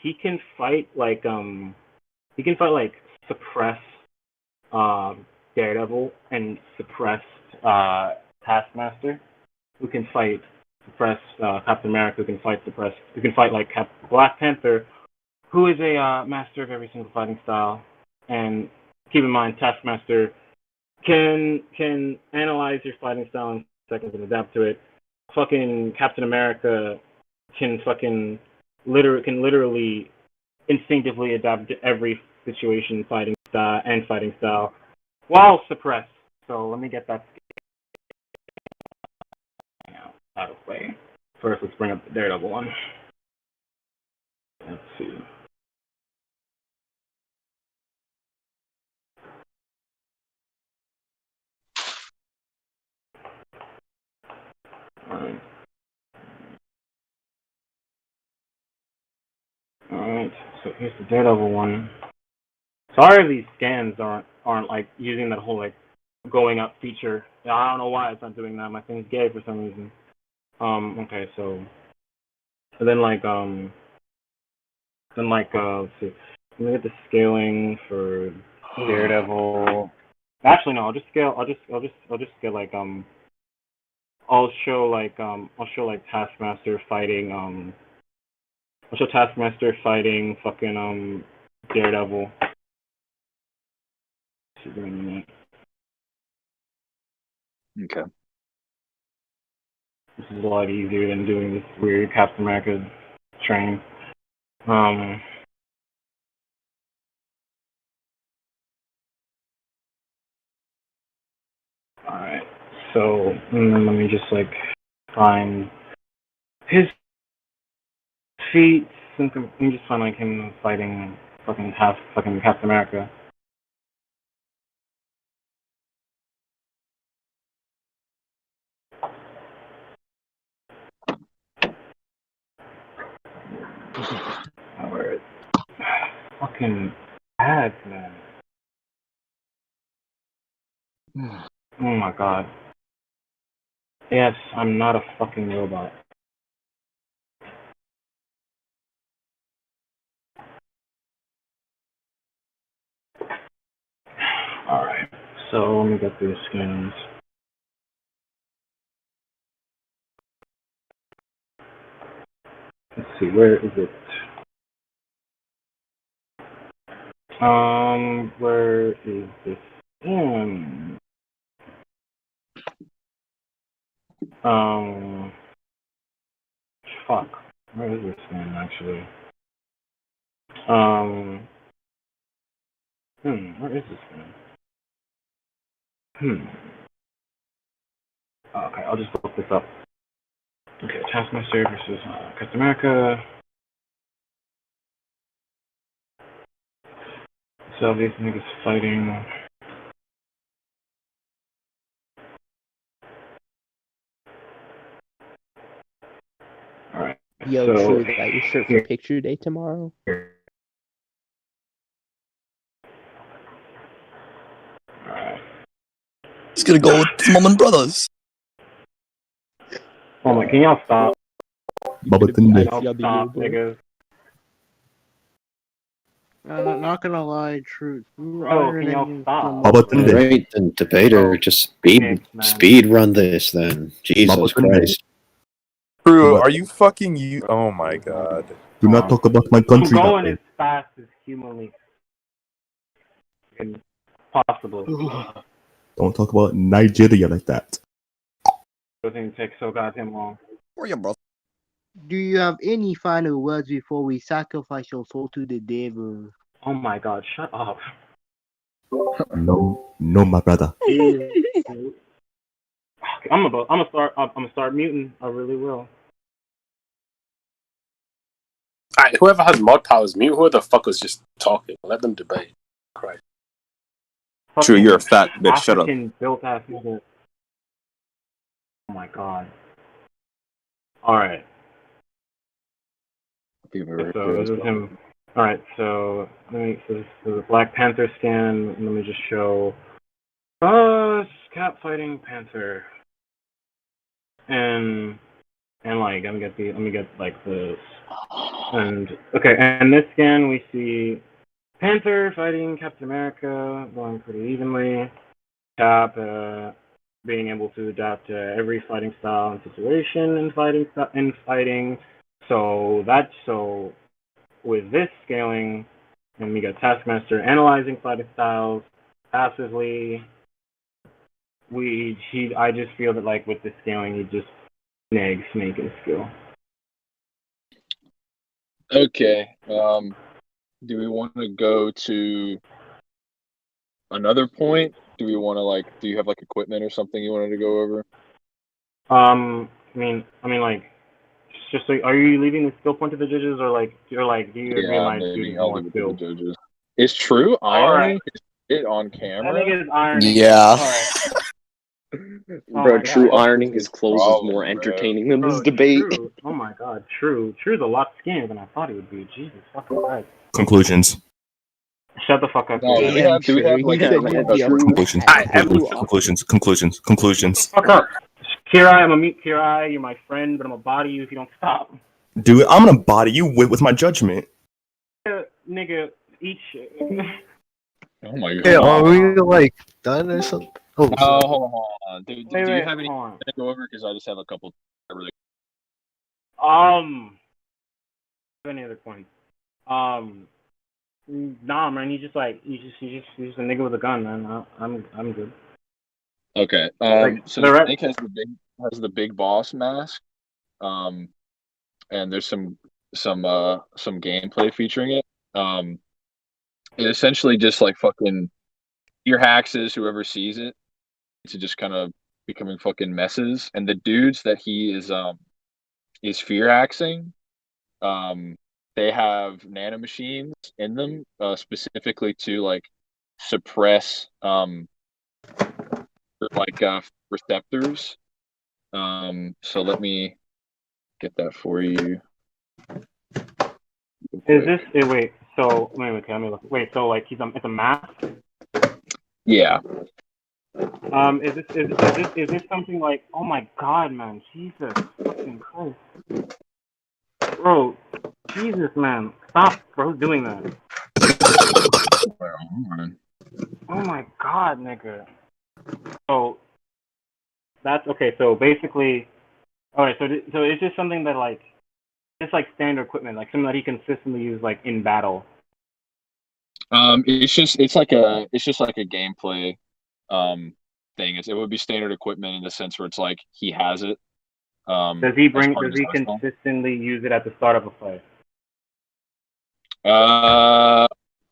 He can fight suppress Daredevil and suppress Taskmaster, who can fight suppress Captain America, who can fight like Black Panther, who is a master of every single fighting style. And keep in mind, Taskmaster can analyze your fighting style in seconds and adapt to it. Fucking Captain America can literally instinctively adapt to every situation, fighting style, while suppressed. So let me get that out of the way. First, let's bring up the Daredevil one. Let's see. Alright, so here's the Daredevil one. Sorry these scans aren't like using that whole like going up feature. I don't know why it's not doing that. My thing's gay for some reason. Okay, so then let's see. Let me get the scaling for Daredevil. Actually, no. I'll just scale like I'll show Taskmaster fighting I'll show Taskmaster fighting fucking Daredevil. Okay. This is a lot easier than doing this weird Captain America training. Alright, so let me just find his feet since I'm just find like him fighting fucking Captain America. Alright. Fucking ads, man. Oh my god. Yes, I'm not a fucking robot. Alright, so let me get through the skins. Let's see, where is it? Where is this? Fuck. Where is this skin actually? Where is this skin? Okay, I'll just look this up. Okay, Taskmaster versus Captain America. So these niggas fighting. Alright. Yo, so, True, is that your shirt for picture day tomorrow? Alright. He's gonna go with his mom and brothers. Oh my, can y'all stop? Baba Tunde. Y'all stop, niggas. Not gonna lie, Truth. Oh, can y'all stop? Baba Tunde. Right, then debater, just speed run this then. Jesus Christ. True, are you fucking you? Oh my god. Do not talk about my I'm country. going that as way. fast as humanly possible. Don't talk about Nigeria like that. Doesn't take so goddamn long. Where you, bro? Do you have any final words before we sacrifice your soul to the devil? Oh my god, shut up. No, my brother. I'm gonna start muting. I really will. Alright, whoever has mod powers, mute whoever the fuck was just talking. Let them debate. Christ. True, you're a fat bitch. Shut up. Built ass nigga. Oh my god. Alright. So this is him. Alright, so so this is the Black Panther scan. Let me just show Cap fighting Panther. And like let me get like this. And okay, and this scan we see Panther fighting Captain America going pretty evenly. Cap being able to adapt to every fighting style and situation in fighting. So with this scaling, and we got Taskmaster analyzing fighting styles passively. I just feel that like with this scaling, he just nags Snake and skill. Okay. Do we want to go to another point? Do we want to do you have like equipment or something you wanted to go over? I mean, like, just so, are you leaving the skill point to the judges, or do you agree my duty more skill? Judges. Is True ironing it on camera? I think it's ironing. Yeah. Oh Bro, my True God. ironing his clothes is more entertaining than this debate. True. Oh my god, True's a lot skinnier than I thought he would be. Jesus fucking Christ. Conclusions. Shut the fuck up. No, do we have like Conclusions. Fuck up. Kirai, I'm gonna meet Kirai. You're my friend, but I'm gonna body you if you don't stop. Dude, I'm gonna body you with my judgment. Nigga, eat shit. Oh my god. Yeah, are we like done or something? Oh, hold on. Do you Wait, have any hold on. to go over? Because I just have a couple. Any other points? Nah, man. He's just a nigga with a gun, man. I'm good. Okay. So Snake has the big boss mask. And there's some gameplay featuring it. It essentially just like fucking your hacks is whoever sees it to just kind of becoming fucking messes, and the dudes that he is fear axing, they have nanomachines in them, specifically to like suppress receptors. So let me get that for you. Is this wait? So wait, okay, let me look. Wait, so like it's a mask? Yeah. Is this something like? Oh my god, man, Jesus fucking Christ, bro, Jesus, man, stop, bro, doing that. Oh my god, nigga. So that's okay. So basically, alright. So it's just something that like, it's like standard equipment, like something that he consistently uses like in battle. It's just like a gameplay thing. It would be standard equipment in the sense where it's like he has it. Does he consistently use it at the start of a fight?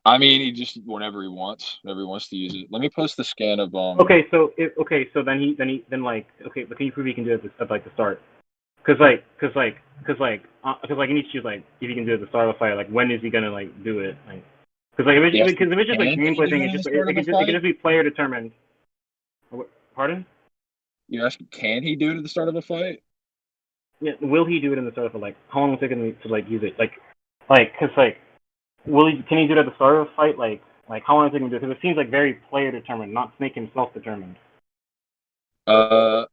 I mean, he just whenever he wants to use it. Let me post the scan of Okay, so then okay, but can you prove he can do it at like the start? Cause like he needs to choose like if he can do it at the start of a fight, like when is he gonna like do it? Like, cause like if it's just like gameplay thing, it can just be player determined. Pardon? You asking, can he do it at the start of a fight? Yeah, will he do it in the start of a like? How long will it take him to like use it? Cause can he do it at the start of a fight? Like how long will it take him to do it? Because it seems like very player determined, not Snake himself determined. Let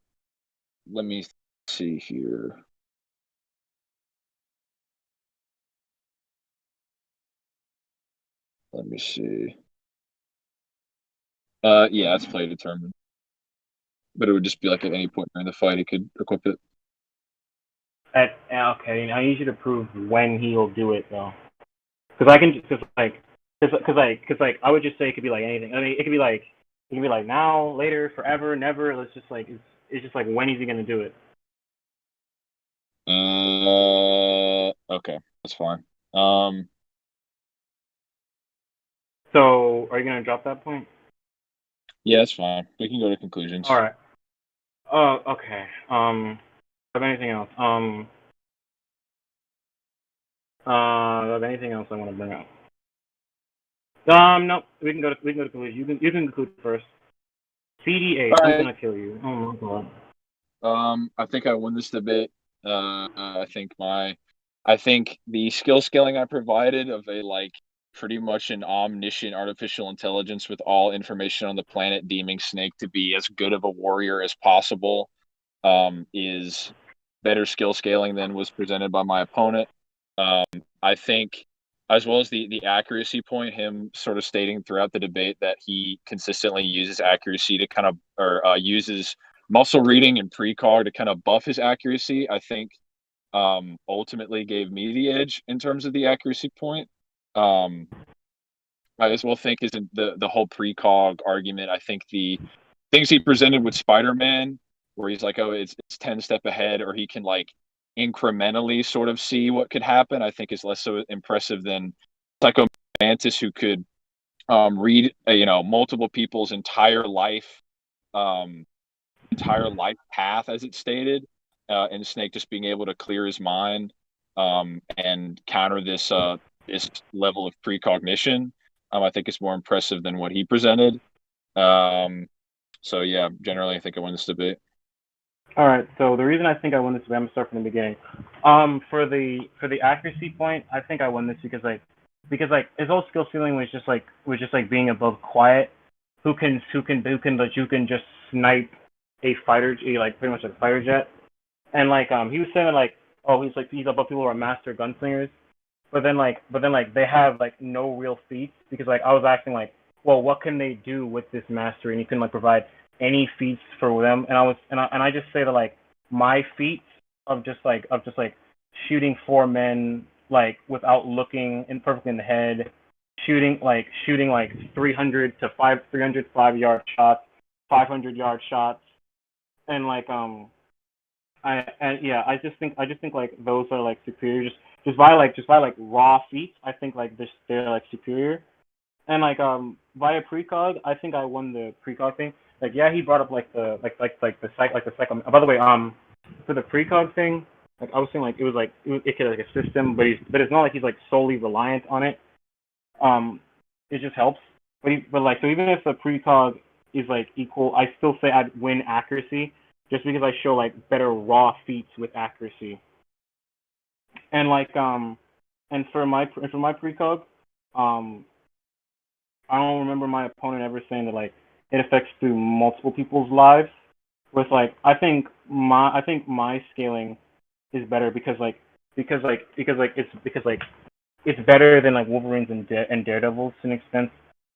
me see here. Let me see. Yeah, it's player determined. But it would just be like at any point during the fight he could equip it. Okay, now I need you to prove when he'll do it though. Because I would just say it could be like anything. I mean, it could be like now, later, forever, never. It's just like it's just like when is he gonna do it? Okay, that's fine. So are you gonna drop that point? Yeah, that's fine. We can go to conclusions. All right. Oh, okay. Have anything else? Have anything else I want to bring up? No, we can go to conclusion. You can conclude first. CDA, I'm gonna kill you. Oh my god. I think I won this debate. I think the skill scaling I provided of a like pretty much an omniscient artificial intelligence with all information on the planet, deeming Snake to be as good of a warrior as possible, is better skill scaling than was presented by my opponent. I think, as well as the accuracy point, him sort of stating throughout the debate that he consistently uses accuracy to kind of, or uses muscle reading and precog to kind of buff his accuracy, I think ultimately gave me the edge in terms of the accuracy point. I as well think is the whole precog argument. I think the things he presented with Spider-Man, where he's like, oh, it's 10 step ahead, or he can like incrementally sort of see what could happen, I think is less so impressive than Psycho Mantis, who could read multiple people's entire life path as it's stated, and Snake just being able to clear his mind and counter this level of precognition. I think it's more impressive than what he presented. So yeah, generally I think I won this debate. All right. So the reason I think I won this debate, I'm gonna start from the beginning. For the accuracy point, I think I won this because his whole skill ceiling was just like being above quiet, who can just snipe a fighter, like pretty much like a fighter jet, and like he was saying like, oh, he's above people who are master gunslingers, but then they have like no real feats, because like I was asking like, well, what can they do with this mastery, and he couldn't like provide any feats for them, and I just say that like my feats of just like shooting 4 men like without looking perfectly in the head, shooting like 300 to 5yard shots, 500-yard shots, and like I just think like those are like superior just by like raw feats. I think like they're like superior, and like via precog, I think I won the precog thing like yeah, he brought up like the the psycho. By the way, for the precog thing, like I was saying, like it could like assist him, but it's not like he's like solely reliant on it. It just helps. But like, so even if the precog is like equal, I still say I'd win accuracy just because I show like better raw feats with accuracy. And like and for my precog, I don't remember my opponent ever saying that like it affects through multiple people's lives. With like I think my scaling is better because it's better than like Wolverines and Daredevils to an extent,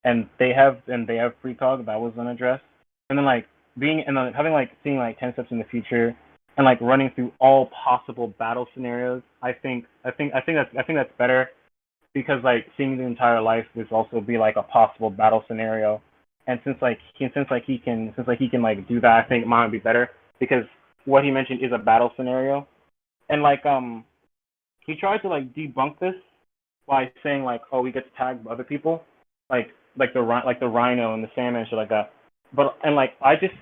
and they have precog that was unaddressed, and then like having like seeing like 10 steps in the future and like running through all possible battle scenarios. I think that's better because like seeing the entire life would also be like a possible battle scenario, and since he can like do that, I think mine would be better because what he mentioned is a battle scenario, and like he tried to like debunk this by saying like, oh, we get to tag other people, like the Rhino and the Sandman and shit like that. But I just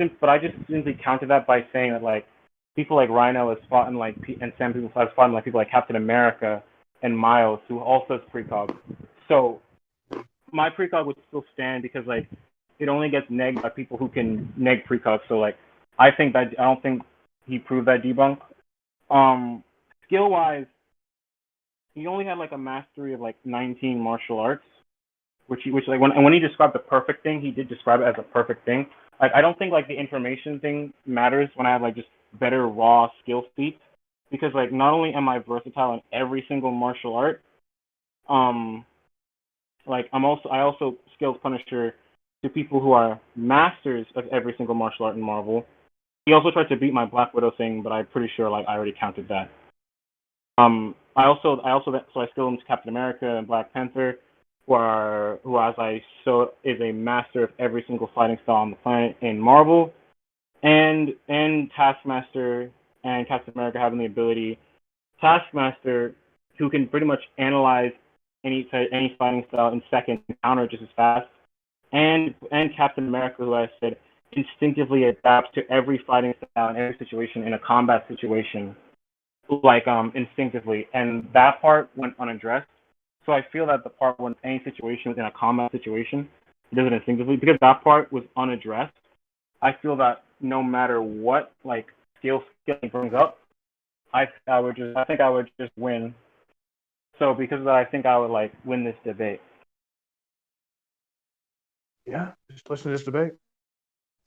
simply countered that by saying that like people like Rhino has fought in like and Sam people has fought in like people like Captain America and Miles who also has precog. So my precog would still stand because like it only gets negged by people who can neg precog. So like I don't think he proved that debunk. Skill wise, he only had like a mastery of like 19 martial arts, which like when he described the perfect thing, he did describe it as a perfect thing. Like I don't think like the information thing matters when I have like just better raw skill feats, because like not only am I versatile in every single martial art, like I also skills Punisher to people who are masters of every single martial art in Marvel. He also tried to beat my Black Widow thing, but I'm pretty sure like I already counted that. I skill him to Captain America and Black Panther, who as I so is a master of every single fighting style on the planet in Marvel, and Taskmaster and Captain America having the ability, Taskmaster, who can pretty much analyze any fighting style in seconds and counter just as fast, and Captain America, who I said instinctively adapts to every fighting style in every situation in a combat situation, like instinctively, and that part went unaddressed. So I feel that the part when any situation was in a combat situation, he does it instinctively because that part was unaddressed. I feel that no matter what like skill he brings up, I think I would just win. So because of that, I think I would like win this debate. Yeah, just listen to this debate.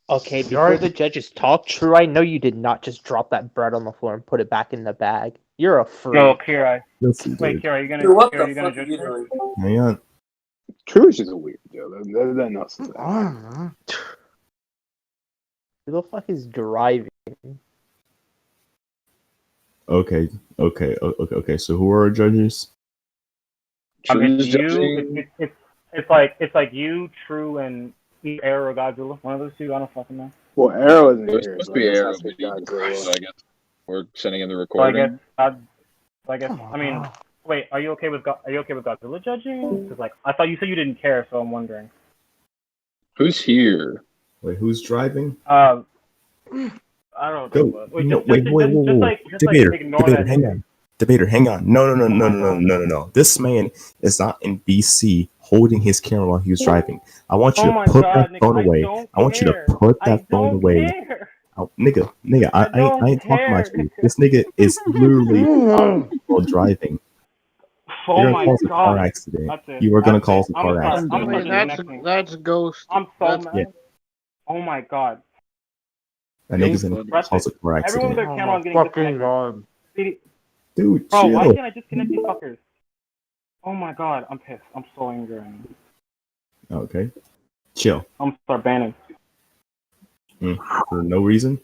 Okay, You before alright? the judges talk, True, I know you did not just drop that bread on the floor and put it back in the bag. You're a freak. No, Kira. Listen, Wait, dude. Kira, are you gonna? Dude, what Kira, are the you gonna fuck are judge you first? doing? Hang on. True is just a weird Joe. That nuts. Who the fuck is driving? Okay. So who are our judges? It's you. It's like you, True, and Arrow or Godzilla. One of those two. I don't fucking know. Well, Arrow isn't It was here. supposed So to be I guess Arrow, that's but what he Godzilla. crashed, I guess. We're sending him the So recording. I guess. I mean, wait. Are you okay with Godzilla judging? Because like I thought you said you didn't care, so I'm wondering. Who's here? Wait, who's driving? I don't know. Go. Wait, No, just wait, Debater, ignore Debater, that. hang on. Debater, hang on. No. This man is not in BC holding his camera while he was driving. I want you to put that phone away. I want you to put that phone away. Oh, nigga, I ain't talking about you. This nigga is literally while driving. Oh You're my gonna cause a car god. accident. That's it. You are gonna That's cause it. a car I'm accident. gonna start disconnecting. That's Ghost. I'm so That's- mad. Yeah. Oh my god. That nigga's gonna cause a car Everyone with accident. their camera is getting Fucking disconnected. god. Dude, Bro, why chill. can't I disconnect these fuckers? Oh my god, I'm pissed. I'm so angry right now. Okay. Chill. I'm gonna start banning. For no reason.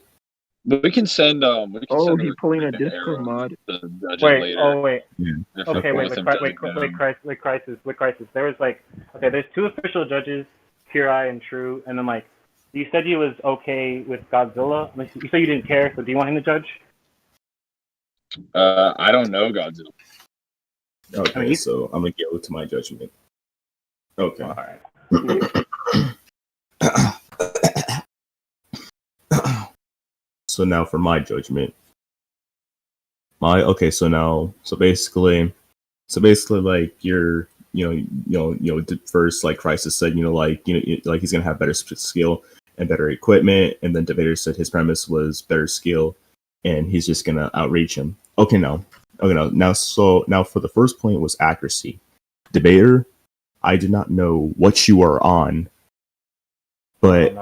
But we can send he pulling a Discord mod. The judges Wait, later. oh wait. Yeah. Okay, wait, Some Crisis. There was like, okay, there's two official judges, Kirai and True, and then like, you said you was okay with Godzilla. You said you didn't care, so do you want him to judge? I don't know Godzilla. Okay, so I'm gonna go to my judgment. Okay. Alright. now for my judgment. So basically like first, like Crisis said, like he's gonna have better skill and better equipment, and then Debater said his premise was better skill and he's just gonna outreach him. Now for the first point was accuracy. Debater, I did not know what you are on, but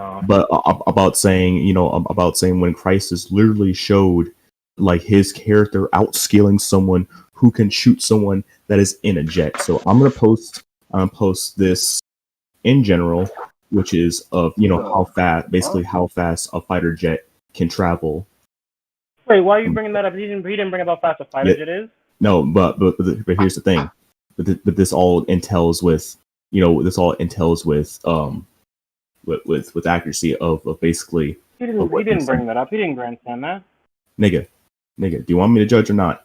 about saying when Crisis literally showed like his character outscaling someone who can shoot someone that is in a jet. So I'm gonna post this in general, which is of how fast a fighter jet can travel. Wait, why are you bringing that up? He didn't bring up how fast a fighter jet is. No, but here's the thing. But this all entails with with accuracy of basically. He didn't bring that up. He didn't grandstand that. Nigga, do you want me to judge or not?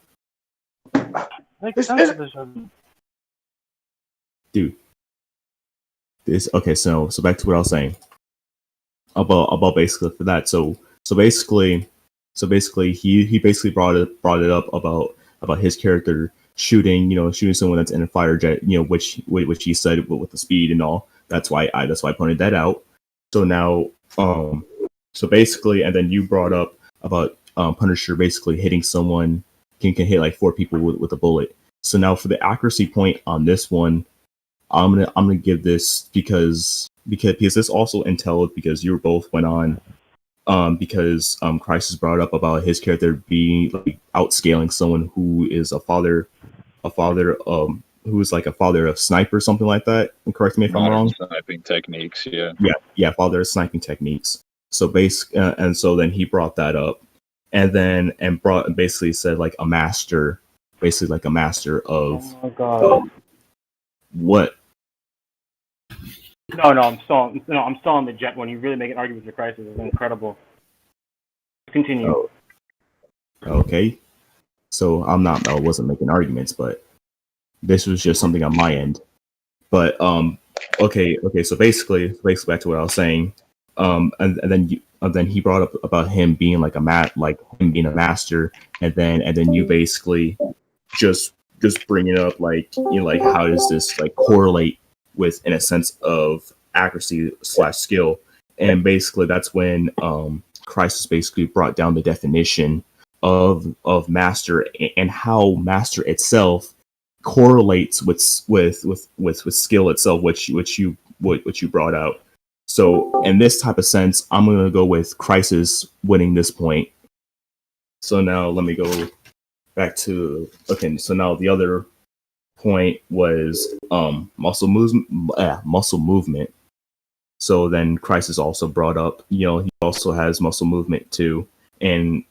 Dude. So back to what I was saying about basically for that. So basically he basically brought it up about his character shooting someone that's in a fighter jet, which he said with the speed and all. That's why I pointed that out. So now so basically, and then you brought up about Punisher basically hitting someone can hit like 4 people with a bullet. So now for the accuracy point on this one, I'm gonna give this because this also entailed because you both went on because Crisis brought up about his character being like outscaling someone who is a father who is like a father of sniper or something like that. Correct me if I'm wrong. Sniping techniques, yeah, father of sniping techniques. So and so then he brought that up, and basically said like a master of. Oh my god. What? No, I'm still on the jet one. You really make an argument with your Crisis. It's incredible. Continue. Oh. Okay. So I wasn't making arguments, but this was just something on my end. But okay. So basically back to what I was saying. And then he brought up about him being like him being a master, and then you basically just bring it up like how does this like correlate with in a sense of accuracy / skill, and basically that's when Crisis basically brought down the definition of master and how master itself correlates with skill itself, which you brought out. So in this type of sense, I'm gonna go with Crisis winning this point. So now let me go back to so now the other point was muscle movement. So then Crisis also brought up, he also has muscle movement too, and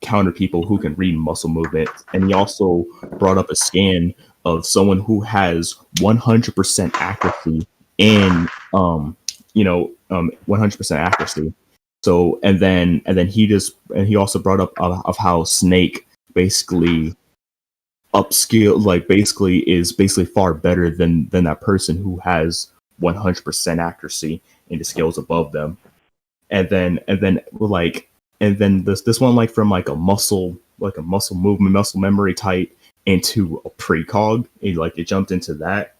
counter people who can read muscle movement. And he also brought up a scan of someone who has 100% accuracy and 100% accuracy. So and then he also brought up of how Snake basically upskill, like basically is far better than that person who has 100% accuracy and the skills above them. And then this one like from like a muscle movement, muscle memory type into a precog. It jumped into that.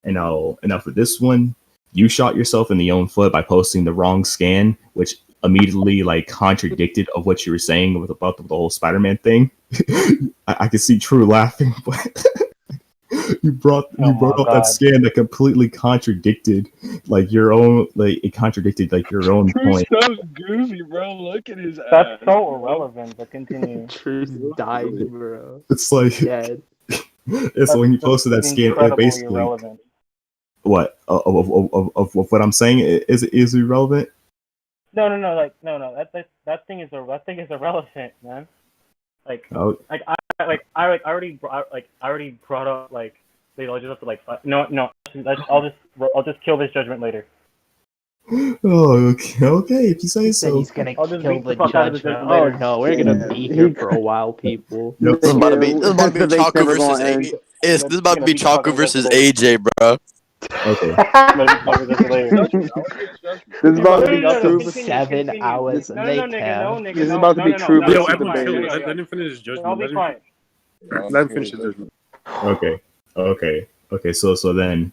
And now for this one, you shot yourself in the own foot by posting the wrong scan, which immediately like contradicted of what you were saying about the whole Spider-Man thing. I could see True laughing, but you brought up that scan that completely contradicted like your own your own point. So goofy, bro. Look at his That's ass. so irrelevant, but continue. Truth died, bro. It's like Dead. It's when you posted that scan, like basically irrelevant. What of what I'm saying is irrelevant. No. That thing is irrelevant, man. I already brought up like I'll just have to like no. I'll just kill this judgment later. Oh, okay. If you say so. He's gonna kill the judgment later. No, we're gonna be here for a while, people. This is about to be Chalko versus AJ, bro. Okay. This is about to be true. 7 hours and they tell. This is about to be true Yo, versus everyone chill. debate. Let him finish his judgment. I'll be quiet. Let him finish his judgment. Okay. So then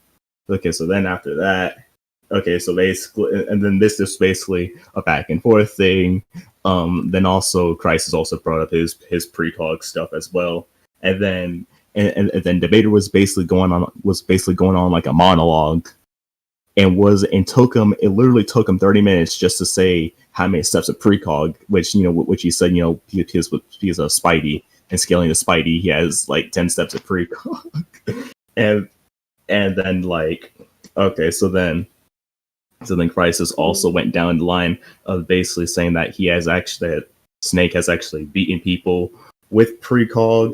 after that, okay. So basically, and then this is basically a back and forth thing. Then also, Christ has also brought up his precog stuff as well, and then then debater was basically going on like a monologue, and it literally took him 30 minutes just to say how many steps of precog, which he said, because of Spidey and scaling the Spidey, he has like 10 steps of precog. and then like, okay, so then Crisis also went down the line of basically saying that that Snake has actually beaten people with precog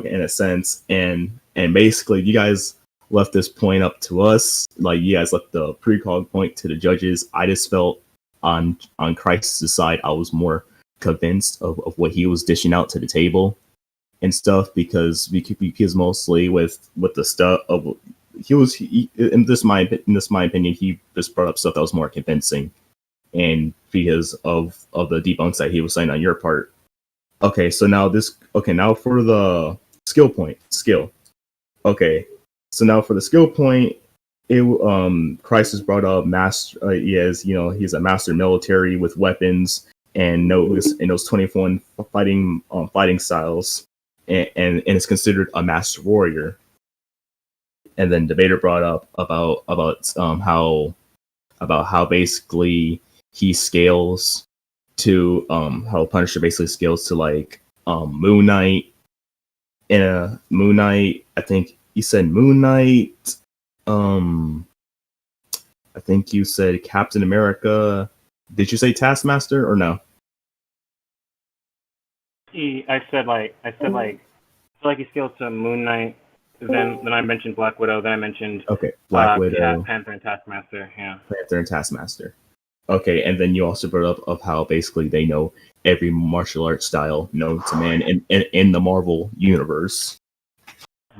in a sense, and basically you guys left this point up to us, like you guys left the precog point to the judges. I just felt on Crisis' side, I was more convinced of what he was dishing out to the table and stuff, because mostly with the stuff of in this my opinion, he just brought up stuff that was more convincing, and because of the debunks that he was saying on your part. Okay, so now for the skill. Okay, so now for the skill point, Crisis brought up master. He's a master military with weapons and knows 24 fighting styles, and is considered a master warrior. And then debater brought up about how basically he scales to how Punisher basically scales to like Moon Knight. Moon Knight, I think you said Moon Knight. I think you said Captain America. Did you say Taskmaster or no? I said like he scaled to Moon Knight. Then I mentioned Black Widow. Then I mentioned Black Widow, Panther, and Taskmaster. Yeah. Panther and Taskmaster. Okay, and then you also brought up of how basically they know every martial arts style known to man in the Marvel universe.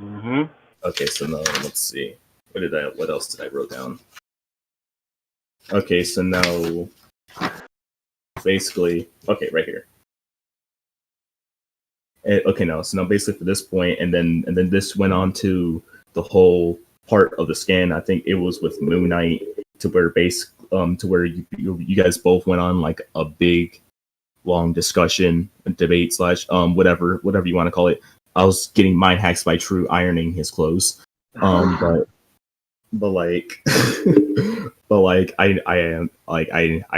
Mm-hmm. Okay, so now let's see. What else did I wrote down? Okay, so now basically, right here. So now basically for this point, and then this went on to the whole part of the scan. I think it was with Moon Knight to where you guys both went on like a big long discussion, debate / whatever you want to call it. I was getting mind hacks by True ironing his clothes. But I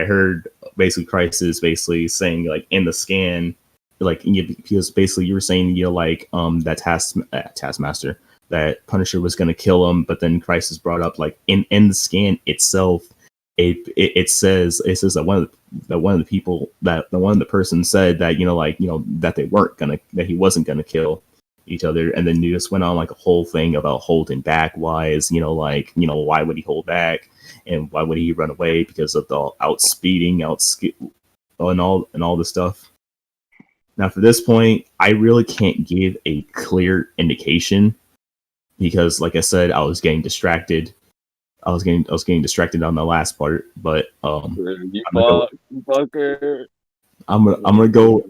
heard basically Crisis basically saying like in the scan, like because basically you were saying that Taskmaster, that Punisher was gonna kill him, but then Crisis brought up like in the scan itself, it says that one of the person said that that he wasn't gonna kill each other, and then you just went on like a whole thing about holding back why would he hold back and why would he run away because of the outspeeding and all this stuff. Now for this point, I really can't give a clear indication because, like I said, I was getting distracted. I was getting distracted on the last part, but I'm gonna go,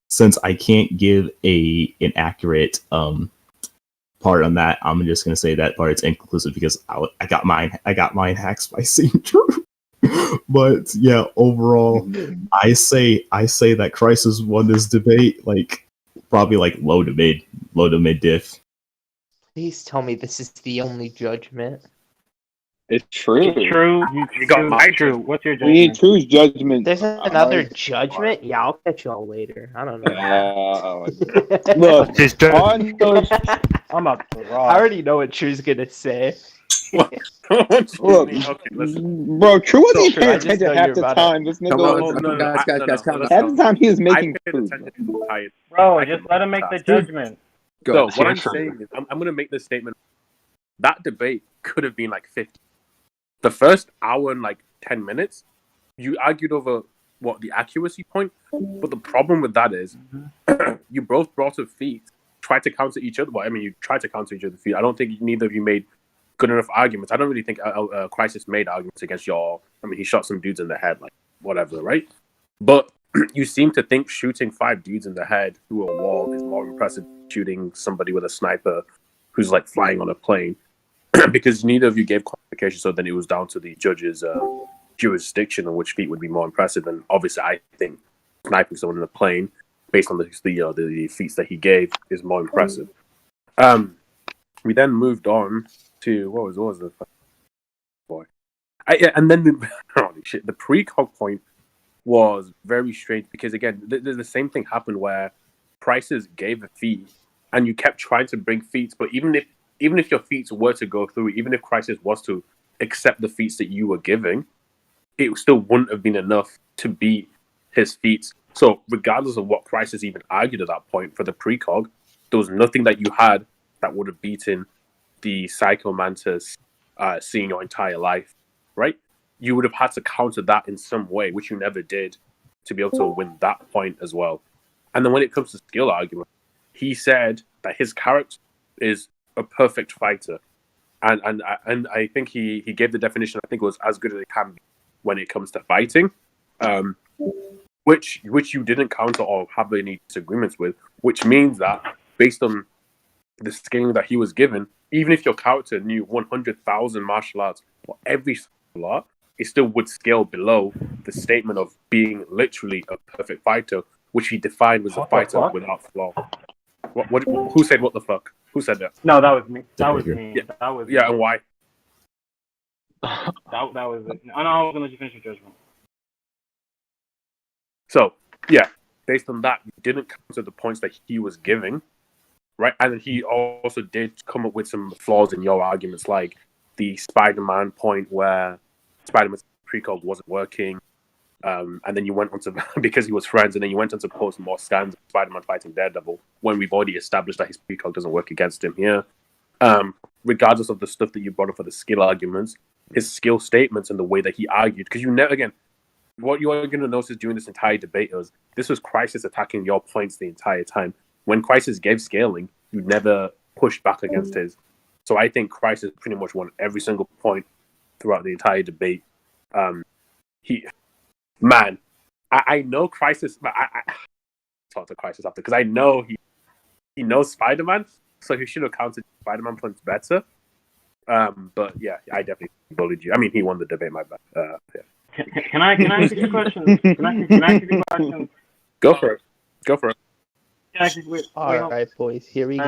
since I can't give an accurate part on that. I'm just gonna say that part is inconclusive because I got mine hacks by seeing True. But yeah, overall, I say that Crisis won this debate, like probably like low to mid diff. Please tell me this is the only judgment. It's true. It's true. You got my True. What's your judgment? We need True's judgment. There's another judgment? Yeah, I'll catch y'all later. I don't know. Look, I'm up for raw. I already know what True's gonna say. Look, bro, True wasn't even paying attention half the time. This nigga half the time he was making food. Bro, just let him make the judgment. So what I'm saying is, I'm going to make this statement. That debate could have been like 50. The first hour and like 10 minutes, you argued over the accuracy point. But the problem with that is, you both brought up feats, tried to counter each other. Well, I mean, you tried to counter each other's feet. I don't think neither of you made good enough arguments. I don't really think Crisis made arguments against your. I mean, he shot some dudes in the head, like whatever, right? But you seem to think shooting 5 dudes in the head through a wall is more impressive than shooting somebody with a sniper who's like flying on a plane, because neither of you gave qualification. So then it was down to the judge's jurisdiction on which feat would be more impressive. And obviously, I think sniping someone in a plane, based on the feats that he gave, is more impressive. We then moved on to what was the boy? And then the precog point was very strange because again, the same thing happened where Crisis gave a feat and you kept trying to bring feats, but even if your feats were to go through, even if Crisis was to accept the feats that you were giving, it still wouldn't have been enough to beat his feats. So regardless of what Crisis even argued at that point for the precog, there was nothing that you had that would have beaten the Psycho Mantis seeing your entire life, right? You would have had to counter that in some way, which you never did, to be able to win that point as well. And then when it comes to skill argument, he said that his character is a perfect fighter. And I think he gave the definition, I think it was as good as it can be when it comes to fighting, which you didn't counter or have any disagreements with, which means that based on the scaling that he was given, even if your character knew 100,000 martial arts for every single art, it still would scale below the statement of being literally a perfect fighter, which he defined as a fighter without flaw. What? Who said what the fuck? Who said that? No, that was me. That was me. Yeah. That was and why? That was it. I know I was gonna let you finish your judgment. So yeah, based on that, you didn't counter the points that he was giving, right? And he also did come up with some flaws in your arguments, like the Spider-Man point where Spider-Man's precog wasn't working, and then you went on to because he was friends, and then you went on to post more scans of Spider-Man fighting Daredevil when we've already established that his precog doesn't work against him here. Regardless of the stuff that you brought up for the skill arguments, his skill statements and the way that he argued, because you never, again, what you are going to notice during this entire debate is this was Crisis attacking your points the entire time. When Crisis gave scaling, you never pushed back against his. So I think Crisis pretty much won every single point throughout the entire debate. I know Crisis. I talked to Crisis after because I know he knows Spider-Man, so he should have counted Spider-Man points better. But yeah, I definitely bullied you. I mean, he won the debate. My bad. Yeah. Can I ask you a question? Can I ask you a question? Go for it. Yeah, wait, All right, boys. Here we go.